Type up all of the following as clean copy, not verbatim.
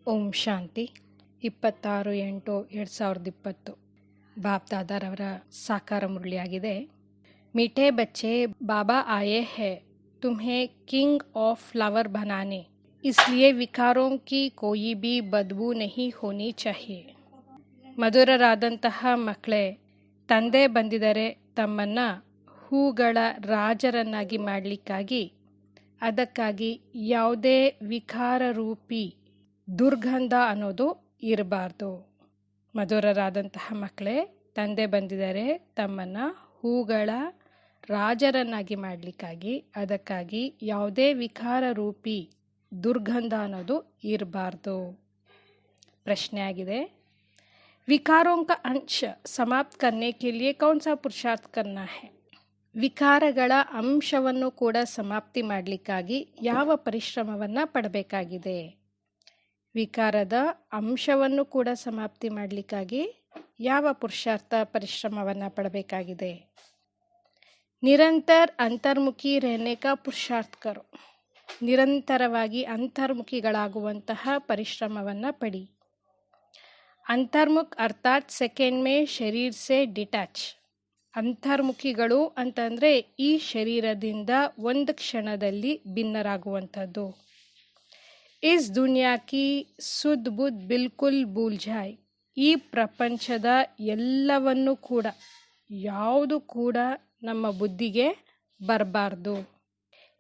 ಓಂ ಶಾಂತಿ 26/8/2020 ಬಾಪ್ದಾದಾರವರ ಸಾಕಾರ ಮುರಳಿಯಾಗಿದೆ. मीठे बच्चे बाबा आए हैं तुम्हें किंग ऑफ फ्लावर बनाने, इसलिए विकारों की कोई भी बदबू नहीं होनी चाहिए. ಮಧುರರಾದಂತಹ ಮಕ್ಕಳೇ, ತಂದೆ ಬಂದಿದ್ದಾರೆ ತಮ್ಮನ್ನ ಹೂಗಳ ರಾಜರನ್ನಾಗಿ ಮಾಡಲಿಕ್ಕಾಗಿ. ಅದಕ್ಕಾಗಿ ಯಾವುದೇ ವಿಕಾರ ರೂಪಿ ದುರ್ಗಂಧ ಅನ್ನೋದು ಇರಬಾರ್ದು. ಮಧುರರಾದಂತಹ ಮಕ್ಕಳೇ, ತಂದೆ ಬಂದಿದ್ದಾರೆ ತಮ್ಮನ್ನ ಹೂಗಳ ರಾಜರನ್ನಾಗಿ ಮಾಡಲಿಕ್ಕಾಗಿ. ಅದಕ್ಕಾಗಿ ಯಾವುದೇ ವಿಕಾರ ರೂಪಿ ದುರ್ಗಂಧ ಅನ್ನೋದು ಇರಬಾರ್ದು. ಪ್ರಶ್ನೆ ಆಗಿದೆ, विकारों का अंश समाप्त करने के लिए कौन सा पुरुषार्थ करना है? ವಿಕಾರಗಳ ಅಂಶವನ್ನು ಕೂಡ ಸಮಾಪ್ತಿ ಮಾಡಲಿಕ್ಕಾಗಿ ಯಾವ ಪರಿಶ್ರಮವನ್ನು ಪಡಬೇಕಾಗಿದೆ? ವಿಕಾರದ ಅಂಶವನ್ನು ಕೂಡ ಸಮಾಪ್ತಿ ಮಾಡಲಿಕ್ಕಾಗಿ ಯಾವ ಪುರುಷಾರ್ಥ ಪರಿಶ್ರಮವನ್ನು ಪಡಬೇಕಾಗಿದೆ? ನಿರಂತರ ಅಂತರ್ಮುಖಿ रहने का पुरुषार्थ करो. ನಿರಂತರವಾಗಿ ಅಂತರ್ಮುಖಿಗಳಾಗುವಂತಹ ಪರಿಶ್ರಮವನ್ನು ಪಡಿ. ಅಂತರ್ಮುಖ ಅರ್ಥಾತ್ ಸೆಕೆಂಡ್ ಮೇ ಶರೀರ ಸೆ ಡಿಟ್ಯಾಚ್. ಅಂತರ್ಮುಖಿಗಳು ಅಂತಂದರೆ ಈ ಶರೀರದಿಂದ ಒಂದು ಕ್ಷಣದಲ್ಲಿ ಭಿನ್ನರಾಗುವಂಥದ್ದು. ಇಸ್ ದುನಿಯಾ ಕಿ ಸುದ್ ಬುದ್ ಬಿಲ್ಕುಲ್ ಭೂಲ್ ಜಾಯ್. ಈ ಪ್ರಪಂಚದ ಎಲ್ಲವನ್ನೂ ಕೂಡ ಯಾವುದು ಕೂಡ ನಮ್ಮ ಬುದ್ಧಿಗೆ ಬರಬಾರ್ದು.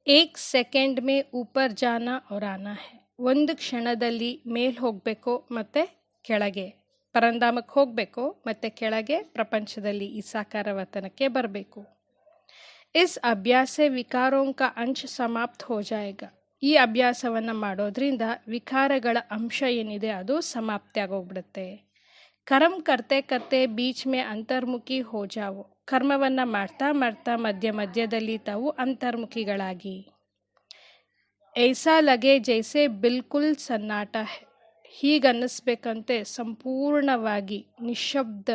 ಏಕ್ ಸೆಕೆಂಡ್ ಮೇ ಊಪರ್ ಜಾನ ಔರ್ ಆನಾ ಹೈ. ಒಂದು ಕ್ಷಣದಲ್ಲಿ ಮೇಲೆ ಹೋಗಬೇಕು ಮತ್ತು ಕೆಳಗೆ ಪರಂಧಾಮಕ್ಕೆ ಹೋಗಬೇಕು ಮತ್ತು ಕೆಳಗೆ ಪ್ರಪಂಚದಲ್ಲಿ ಈ ಸಾಕಾರ ವತನಕ್ಕೆ ಬರಬೇಕು. ಇಸ್ ಅಭ್ಯಾಸ ವಿಕಾರೋಂ ಕಾ ಅಂಶ ಸಮಾಪ್ತ ಹೋ ಜಾಯೇಗಾ. ಈ ಅಭ್ಯಾಸವನ್ನು ಮಾಡೋದ್ರಿಂದ ವಿಕಾರಗಳ ಅಂಶ ಏನಿದೆ ಅದು ಸಮಾಪ್ತಿ ಆಗೋಗ್ಬಿಡುತ್ತೆ. ಕರ್ಮ ಕರ್ತೆ ಕರ್ತೆ ಬೀಚ್ ಮೇ ಅಂತರ್ಮುಖಿ ಹೋ ಜಾವೋ. ಕರ್ಮವನ್ನು ಮಾಡ್ತಾ ಮಾಡ್ತಾ ಮಧ್ಯದಲ್ಲಿ ತಾವು ಅಂತರ್ಮುಖಿಗಳಾಗಿ. ಐಸಾ ಲಗೆ ಜೈಸೆ ಬಿಲ್ಕುಲ್ ಸನ್ನಾಟ ಹೈ. ಹೀಗನ್ನಿಸ್ಬೇಕಂತೆ ಸಂಪೂರ್ಣವಾಗಿ ನಿಶಬ್ದ,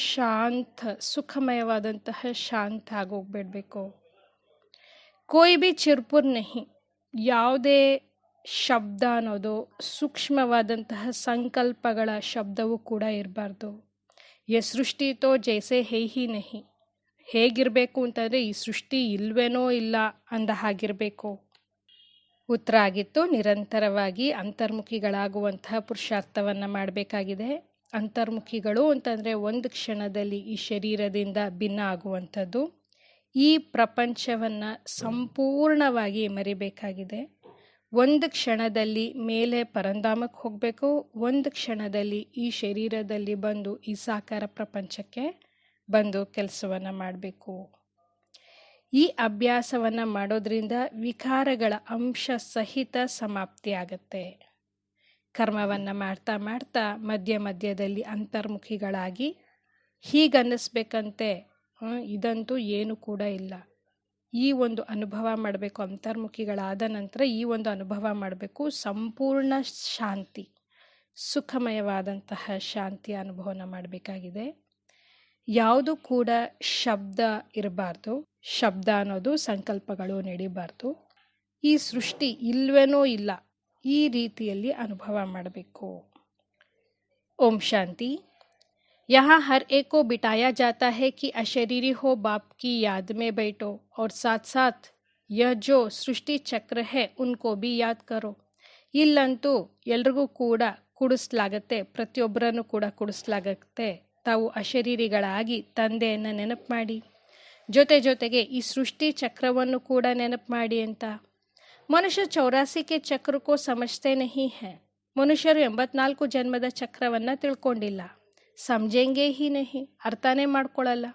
ಶಾಂತ, ಸುಖಮಯವಾದಂತಹ ಶಾಂತ ಆಗೋಗ್ಬಿಡ್ಬೇಕು. ಕೋಯಿ ಬಿ ಚಿರ್ಪುರ್ ನಹಿ. ಯಾವುದೇ ಶಬ್ದ ಅನ್ನೋದು ಸೂಕ್ಷ್ಮವಾದಂತಹ ಸಂಕಲ್ಪಗಳ ಶಬ್ದವೂ ಕೂಡ ಇರಬಾರ್ದು. ಯ ಸೃಷ್ಟಿ ತೋ ಜೈಸೆ ಹೇ ಹಿ ನಹಿ. ಹೇಗಿರಬೇಕು ಅಂತಂದರೆ ಈ ಸೃಷ್ಟಿ ಇಲ್ವೇನೋ ಇಲ್ಲ ಅಂದ ಹಾಗಿರಬೇಕು. ಉತ್ತರ ಆಗಿತ್ತು, ನಿರಂತರವಾಗಿ ಅಂತರ್ಮುಖಿಗಳಾಗುವಂತಹ ಪುರುಷಾರ್ಥವನ್ನು ಮಾಡಬೇಕಾಗಿದೆ. ಅಂತರ್ಮುಖಿಗಳು ಅಂತಂದರೆ ಒಂದು ಕ್ಷಣದಲ್ಲಿ ಈ ಶರೀರದಿಂದ ಭಿನ್ನ ಆಗುವಂಥದ್ದು. ಈ ಪ್ರಪಂಚವನ್ನು ಸಂಪೂರ್ಣವಾಗಿ ಮರಿಬೇಕಾಗಿದೆ. ಒಂದು ಕ್ಷಣದಲ್ಲಿ ಮೇಲೆ ಪರಂಧಾಮಕ್ಕೆ ಹೋಗಬೇಕು, ಒಂದು ಕ್ಷಣದಲ್ಲಿ ಈ ಶರೀರದಲ್ಲಿ ಬಂದು ಈ ಸಾಕಾರ ಪ್ರಪಂಚಕ್ಕೆ ಬಂದು ಕೆಲಸವನ್ನು ಮಾಡಬೇಕು. ಈ ಅಭ್ಯಾಸವನ್ನು ಮಾಡೋದ್ರಿಂದ ವಿಕಾರಗಳ ಅಂಶ ಸಹಿತ ಸಮಾಪ್ತಿ ಆಗುತ್ತೆ. ಕರ್ಮವನ್ನು ಮಾಡ್ತಾ ಮಾಡ್ತಾ ಮಧ್ಯದಲ್ಲಿ ಅಂತರ್ಮುಖಿಗಳಾಗಿ ಹೀಗನ್ನಿಸ್ಬೇಕಂತೆ ಇದಂತೂ ಏನು ಕೂಡ ಇಲ್ಲ. ಈ ಒಂದು ಅನುಭವ ಮಾಡಬೇಕು. ಅಂತರ್ಮುಖಿಗಳಾದ ನಂತರ ಈ ಒಂದು ಅನುಭವ ಮಾಡಬೇಕು. ಸಂಪೂರ್ಣ ಶಾಂತಿ, ಸುಖಮಯವಾದಂತಹ ಶಾಂತಿಯ ಅನುಭವನ ಮಾಡಬೇಕಾಗಿದೆ. ಯಾವುದು ಕೂಡ ಶಬ್ದ ಇರಬಾರ್ದು. ಶಬ್ದ ಅನ್ನೋದು ಸಂಕಲ್ಪಗಳು ನಡಿಬಾರ್ದು. ಈ ಸೃಷ್ಟಿ ಇಲ್ವೇನೋ ಇಲ್ಲ, ಈ ರೀತಿಯಲ್ಲಿ ಅನುಭವ ಮಾಡಬೇಕು. ಓಂ ಶಾಂತಿ. यहाँ हर एक को बिठाया जाता है कि अशरीरी हो बाप की याद में बैठो और साथ साथ यह जो सृष्टि चक्र है उनको भी याद करो. ಇಲ್ಲಂತೂ ಎಲ್ರಿಗೂ ಕೂಡ ಕುಡಿಸ್ಲಾಗತ್ತೆ, ಪ್ರತಿಯೊಬ್ಬರನ್ನು ಕೂಡ ಕುಡಿಸ್ಲಾಗತ್ತೆ. ತಾವು ಅಶರೀರಿಗಳಾಗಿ ತಂದೆಯನ್ನು ನೆನಪು ಮಾಡಿ, ಜೊತೆಗೆ ಈ ಸೃಷ್ಟಿ ಚಕ್ರವನ್ನು ಕೂಡ ನೆನಪು ಮಾಡಿ ಅಂತ. ಮನುಷ್ಯ 84 ಕೆ ಚಕ್ರಕ್ಕೂ ಸಮಜ್ತೆ ನಹಿ ಹೈ. ಮನುಷ್ಯರು 84 ಜನ್ಮದ ಚಕ್ರವನ್ನು ತಿಳ್ಕೊಂಡಿಲ್ಲ. ಸಮಜೆಂಗೆ ಹಿ ನಹಿ, ಅರ್ಥನೇ ಮಾಡ್ಕೊಳ್ಳಲ್ಲ.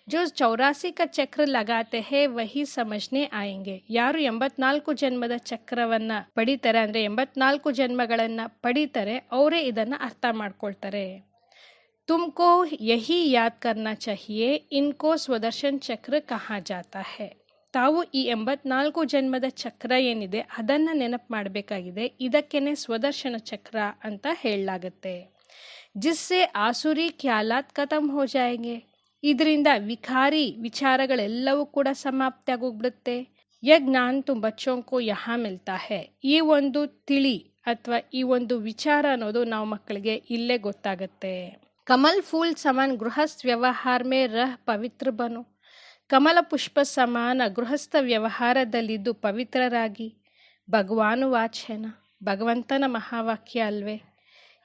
ಜೋ 84 का ಚಕ್ರ ಲಗಾತೆ ಹೇ ವಹಿ ಸಮಜ್ನೆ ಆಯಂಗೆ. ಯಾರು 84 ಜನ್ಮದ ಚಕ್ರವನ್ನು ಪಡಿತಾರೆ ಅಂದರೆ 84 ಜನ್ಮಗಳನ್ನು ಪಡಿತಾರೆ, ಅವರೇ ಇದನ್ನು ಅರ್ಥ ಮಾಡ್ಕೊಳ್ತಾರೆ. तुमको यही याद करना चाहिए इनको ಸ್ವದರ್ಶನ್ ಚಕ್ರ ಕಹಾ ಜಾತಾ ಹೈ. ತಾವು ಈ 84 ಜನ್ಮದ ಚಕ್ರ ಏನಿದೆ ಅದನ್ನು ನೆನಪು ಮಾಡಬೇಕಾಗಿದೆ. ಇದಕ್ಕೇನೆ ಸ್ವದರ್ಶನ ಚಕ್ರ ಅಂತ ಹೇಳಲಾಗುತ್ತೆ. ಜಿಸ್ಸೆ ಆಸುರಿ ಖ್ಯಾಲಾತ್ ಖತಮ್ ಹೋ ಜಾಯೆಂಗೆ. ಇದರಿಂದ ವಿಕಾರಿ ವಿಚಾರಗಳೆಲ್ಲವೂ ಕೂಡ ಸಮಾಪ್ತಿ ಆಗೋಗ್ಬಿಡುತ್ತೆ. ಯ ಜ್ಞಾನ ತುಮ್ ಬಚ್ಚೋಂ ಕೋ ಯಹಾ ಮಿಲ್ತಾ ಹೈ. ಈ ಒಂದು ತಿಳಿ ಅಥವಾ ಈ ಒಂದು ವಿಚಾರ ಅನ್ನೋದು ನಾವು ಮಕ್ಕಳಿಗೆ ಇಲ್ಲೇ ಗೊತ್ತಾಗುತ್ತೆ. ಕಮಲ್ ಫೂಲ್ ಸಮಾನ್ ಗೃಹಸ್ಥ ವ್ಯವಹಾರ ಮೇ ರಹ ಪವಿತ್ರ ಬನು. ಕಮಲ ಪುಷ್ಪ ಸಮಾನ ಗೃಹಸ್ಥ ವ್ಯವಹಾರದಲ್ಲಿದ್ದು ಪವಿತ್ರರಾಗಿ. ಭಗವಾನು ವಾಚನ, ಭಗವಂತನ ಮಹಾವಾಕ್ಯ ಅಲ್ವೇ.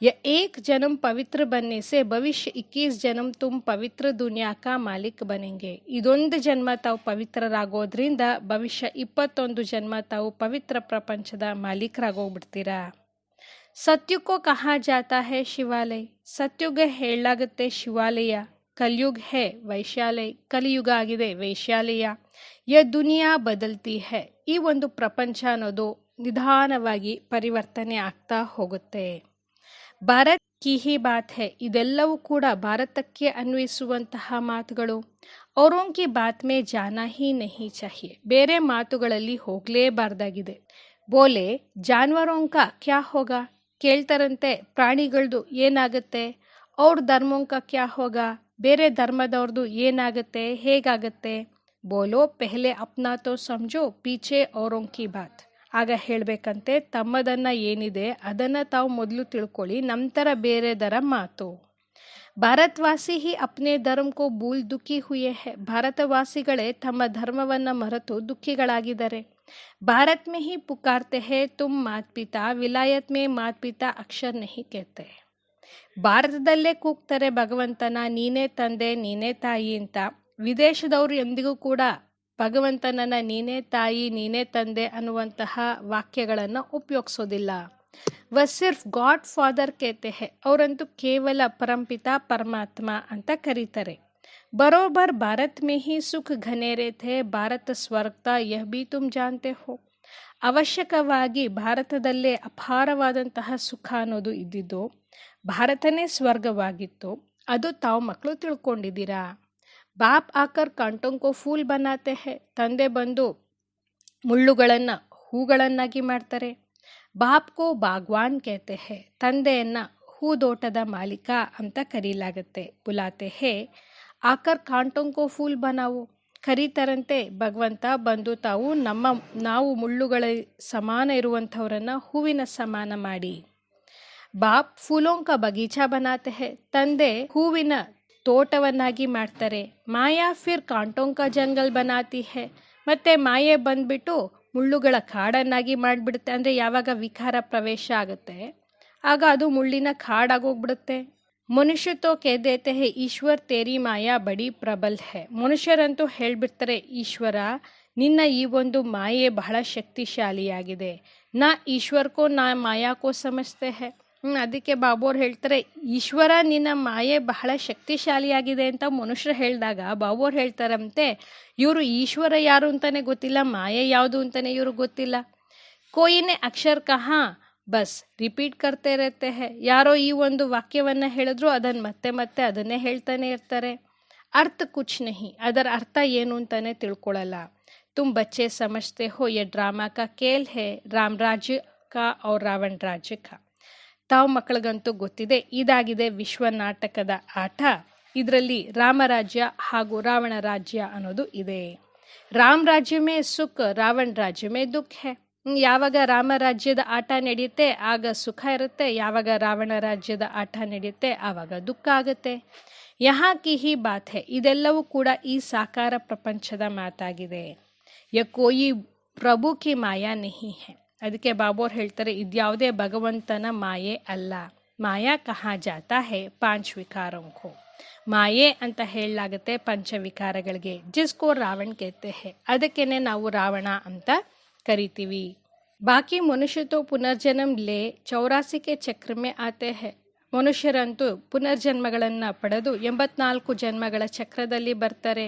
ಯ ಏಕ್ ಜನ್ಮ ಪವಿತ್ರ ಬನ್ನೆ ಸೆ ಭವಿಷ್ಯ 21 ಜನ್ಮ ತುಮ್ ಪವಿತ್ರ ದುನಿಯಾ ಕಾ ಮಾಲಿಕ್ ಬನೆಂಗೆ. ಇದೊಂದು ಜನ್ಮ ತಾವು ಪವಿತ್ರರಾಗೋದ್ರಿಂದ ಭವಿಷ್ಯ 21 ಜನ್ಮ ತಾವು ಪವಿತ್ರ ಪ್ರಪಂಚದ ಮಾಲೀಕರಾಗೋಗ್ಬಿಡ್ತೀರಾ. ಸತ್ಯುಗೋ ಕಹಾ ಜಾತಾ ಹೈ ಶಿವಾಲಯ. ಸತ್ಯುಗ ಹೇಳಲಾಗುತ್ತೆ ಶಿವಾಲಯ. ಕಲಿಯುಗ ಹೇ ವೈಶ್ಯಾಲಯ. ಕಲಿಯುಗ ಆಗಿದೆ ವೈಶ್ಯಾಲಯ. ಯ ದುನಿಯಾ ಬದಲ್ತಿ ಹೈ. ಈ ಒಂದು ಪ್ರಪಂಚ ಅನ್ನೋದು ನಿಧಾನವಾಗಿ ಪರಿವರ್ತನೆ ಆಗ್ತಾ ಹೋಗುತ್ತೆ. ಭಾರತ್ ಕಿ ಹಿ ಬಾತ್ ಹೈ. ಇದೆಲ್ಲವೂ ಕೂಡ ಭಾರತಕ್ಕೆ ಅನ್ವಯಿಸುವಂತಹ ಮಾತುಗಳು. ಔರೋಂ ಕಿ ಬಾತ್ ಮೇ ಜಾನಾ ಹಿ ನಹಿ ಚಾಹಿಯೆ. ಬೇರೆ ಮಾತುಗಳಲ್ಲಿ ಹೋಗಲೇಬಾರ್ದಾಗಿದೆ. ಬೋಲೆ ಜಾನ್ವರೋಂ ಕಾ ಕ್ಯಾ ಹೋಗಾ. ಕೇಳ್ತಾರಂತೆ ಪ್ರಾಣಿಗಳದ್ದು ಏನಾಗುತ್ತೆ. ಅವ್ರ ಧರ್ಮೋಂ ಕಾ ಕ್ಯಾ ಹೋಗಾ. ಬೇರೆ ಧರ್ಮದವ್ರದ್ದು ಏನಾಗುತ್ತೆ, ಹೇಗಾಗುತ್ತೆ. ಬೋಲೋ ಪೆಹಲೆ ಅಪ್ನಾ ತೋ ಸಮझो ಪೀಛೆ ಔರೋಂ ಕಿ ಬಾತ್. ಆಗ ಹೇಳಬೇಕಂತೆ ತಮ್ಮದನ್ನು ಏನಿದೆ ಅದನ್ನು ತಾವು ಮೊದಲು ತಿಳ್ಕೊಳ್ಳಿ, ನಂತರ ಬೇರೆದರ ಮಾತು. ಭಾರತವಾಸಿ ಹಿ ಅಪ್ನೆ ಧರ್ಮ ಕೋ ಭೂಲ್ ದುಃಖಿ ಹುಯೆ ಹೈ. ಭಾರತವಾಸಿಗಳೇ ತಮ್ಮ ಧರ್ಮವನ್ನು ಮರೆತು ದುಃಖಿಗಳಾಗಿದ್ದಾರೆ. ಭಾರತ್ ಮೇ ಹಿ ಪುಕಾರ್ತೆ ಹೈ ತುಮ್ ಮಾತ್ ಪಿತಾ. ವಿಲಾಯತ್ ಮೇ ಮಾತ್ ಪಿತಾ ಅಕ್ಷರ್ ನಹಿ ಕೇತೆ. ಭಾರತದಲ್ಲೇ ಕೂಗ್ತಾರೆ ಭಗವಂತನ, ನೀನೇ ತಂದೆ ನೀನೇ ತಾಯಿ ಅಂತ. ವಿದೇಶದವರು ಎಂದಿಗೂ ಕೂಡ ಭಗವಂತನನ್ನ ನೀನೇ ತಾಯಿ ನೀನೇ ತಂದೆ ಅನ್ನುವಂತಹ ವಾಕ್ಯಗಳನ್ನು ಉಪಯೋಗಿಸೋದಿಲ್ಲ. ಸಿರ್ಫ್ ಗಾಡ್ ಫಾದರ್ ಕೇತೆ ಹೈ. ಅವರಂತೂ ಕೇವಲ ಪರಂಪಿತ ಪರಮಾತ್ಮ ಅಂತ ಕರೀತಾರೆ. ಬರೋಬರ್ ಭಾರತ್ ಮೇ ಹಿ ಸುಖ ಘನೇರೆ ಥೇ. ಭಾರತ ಸ್ವರ್ಗ ಯಹ ಬಿ ತುಮ್ ಜಾನ್ತೆ ಹೋ. ಅವಶ್ಯಕವಾಗಿ ಭಾರತದಲ್ಲೇ ಅಪಾರವಾದಂತಹ ಸುಖ ಅನ್ನೋದು ಇದ್ದಿದ್ದು. ಭಾರತನೇ ಸ್ವರ್ಗವಾಗಿತ್ತು, ಅದು ತಾವು ಮಕ್ಕಳು ತಿಳ್ಕೊಂಡಿದ್ದೀರಾ. ಬಾಪ್ ಆಕರ್ ಕಾಂಟೋಂ ಕೋ ಫೂಲ್ ಬನಾತೆ ಹೈ. ತಂದೆ ಬಂದು ಮುಳ್ಳುಗಳನ್ನು ಹೂಗಳನ್ನಾಗಿ ಮಾಡ್ತಾರೆ. ಬಾಪ್ ಕೋ ಬಾಗ್ವಾನ್ ಕೇತೆ ಹೈ. ತಂದೆಯನ್ನು ಹೂದೋಟದ ಮಾಲೀಕ ಅಂತ ಕರೀಲಾಗತ್ತೆ. ಬುಲಾತೆ ಹೇ ಆಕರ್ ಕಾಂಟೋಂ ಕೋ ಫೂಲ್ ಬನಾವು. ಕರೀತಾರಂತೆ ಭಗವಂತ ಬಂದು ನಾವು ಮುಳ್ಳುಗಳ ಸಮಾನ ಇರುವಂಥವರನ್ನ ಹೂವಿನ ಸಮಾನ ಮಾಡಿ. ಬಾಪ್ ಫೂಲೋಂ ಕಾ ಬಗೀಚಾ ಬನಾತೆ ಹೈ. ತಂದೆ ಹೂವಿನ ತೋಟವನ್ನಾಗಿ ಮಾಡ್ತಾರೆ. ಮಾಯಾ ಫಿರ್ ಕಾಂಟೋಂ ಕಾ ಜಂಗಲ್ ಬನಾತಿ ಹೈ. ಮತ್ತೆ ಮಾಯೆ ಬಂದ್ಬಿಟ್ಟು ಮುಳ್ಳುಗಳ ಕಾಡನ್ನಾಗಿ ಮಾಡಿಬಿಡುತ್ತೆ. ಅಂದರೆ ಯಾವಾಗ ವಿಕಾರ ಪ್ರವೇಶ ಆಗುತ್ತೆ ಆಗ ಅದು ಮುಳ್ಳಿನ ಕಾಡಾಗೋಗ್ಬಿಡುತ್ತೆ. ಮನುಷ್ಯ ತೋ ಕೇದೇತೆ ಹೇ ಈಶ್ವರ್ ತೇರಿ ಮಾಯಾ ಬಡಿ ಪ್ರಬಲ್ ಹೈ. ಮನುಷ್ಯರಂತೂ ಹೇಳ್ಬಿಡ್ತಾರೆ, ಈಶ್ವರ ನಿನ್ನ ಈ ಒಂದು ಮಾಯೆ ಬಹಳ ಶಕ್ತಿಶಾಲಿಯಾಗಿದೆ. ನಾ ಈಶ್ವರ್ಕೋ ನಾ ಮಾಯಾಕೋ ಸಮಜ್ತೆ ಹೈ. ಅದಕ್ಕೆ ಬಾಬೋರು ಹೇಳ್ತಾರೆ, ಈಶ್ವರ ನಿನ್ನ ಮಾಯೆ ಬಹಳ ಶಕ್ತಿಶಾಲಿಯಾಗಿದೆ ಅಂತ ಮನುಷ್ಯರು ಹೇಳಿದಾಗ ಬಾಬೋರು ಹೇಳ್ತಾರಂತೆ, ಇವರು ಈಶ್ವರ ಯಾರು ಅಂತಲೇ ಗೊತ್ತಿಲ್ಲ, ಮಾಯೆ ಯಾವುದು ಅಂತಲೇ ಇವರು ಗೊತ್ತಿಲ್ಲ. ಕೋಯಿನೇ ಅಕ್ಷರ ಕಹಾ ಬಸ್ ರಿಪೀಟ್ ಕರ್ತೆ ಇರತ್ತೆ ಹೈ. ಯಾರೋ ಈ ಒಂದು ವಾಕ್ಯವನ್ನು ಹೇಳಿದ್ರು ಅದನ್ನು ಮತ್ತೆ ಮತ್ತೆ ಅದನ್ನೇ ಹೇಳ್ತಾನೆ ಇರ್ತಾರೆ. ಅರ್ಥ ಕುಚ್ ನಹಿ. ಅದರ ಅರ್ಥ ಏನು ಅಂತಲೇ ತಿಳ್ಕೊಳ್ಳಲ್ಲ. ತುಮ್ ಬಚ್ಚೆ ಸಮಜ್ತೆ ಹೋ ಯೆ ಡ್ರಾಮಾ ಕಾ ಕೇಲ್ ಹೈ ರಾಮ್ ರಾಜ್ಯ ಕಾ ಔರ್ ರಾವಣ ರಾಜ್ಯ ಕಾ. ತಾವು ಮಕ್ಕಳಿಗಂತೂ ಗೊತ್ತಿದೆ, ಇದಾಗಿದೆ ವಿಶ್ವ ನಾಟಕದ ಆಟ. ಇದರಲ್ಲಿ ರಾಮರಾಜ್ಯ ಹಾಗೂ ರಾವಣ ರಾಜ್ಯ ಅನ್ನೋದು ಇದೆ. ರಾಮ್ ರಾಜ್ಯ ಮೇ ಸುಖ ರಾವಣ ರಾಜ್ಯ ಮೇ ದುಃಖ ಹೈ. ಯಾವಾಗ ರಾಮರಾಜ್ಯದ ಆಟ ನಡೆಯುತ್ತೆ ಆಗ ಸುಖ ಇರುತ್ತೆ, ಯಾವಾಗ ರಾವಣ ರಾಜ್ಯದ ಆಟ ನಡೆಯುತ್ತೆ ಆವಾಗ ದುಃಖ ಆಗುತ್ತೆ. ಯಹಾ ಕಿ ಹಿ ಬಾತ್ ಹೈ. ಇದೆಲ್ಲವೂ ಕೂಡ ಈ ಸಾಕಾರ ಪ್ರಪಂಚದ ಮಾತಾಗಿದೆ. ಯ ಕೋಯಿ ಪ್ರಭು ಕಿ ಮಾಯಾ ನಹಿ ಹೈ. ಅದಕ್ಕೆ ಬಾಬೋರ್ ಹೇಳ್ತಾರೆ, ಇದ್ಯಾವುದೇ ಭಗವಂತನ ಮಾಯೆ ಅಲ್ಲ. ಮಾಯಾ ಕಹಾ ಜಾತಾ ಹೈ ಪಾಂಚ್ ವಿಕಾರೋಂಕೋ. ಮಾಯೆ ಅಂತ ಹೇಳಲಾಗುತ್ತೆ ಪಂಚವಿಕಾರಗಳಿಗೆ. ಜಿಸ್ಕೋ ರಾವಣ ಕೇತೆ ಹೈ. ಅದಕ್ಕೇನೆ ನಾವು ರಾವಣ ಅಂತ ಕರಿತೀವಿ. ಬಾಕಿ ಮನುಷ್ಯ ತೋ ಪುನರ್ಜನ್ಮ ಲೇ 84 ಕೆ ಚಕ್ರ ಮೇ ಆತೆ ಹೈ. ಮನುಷ್ಯರಂತೂ ಪುನರ್ಜನ್ಮಗಳನ್ನು ಪಡೆದು 84 ಜನ್ಮಗಳ ಚಕ್ರದಲ್ಲಿ ಬರ್ತಾರೆ.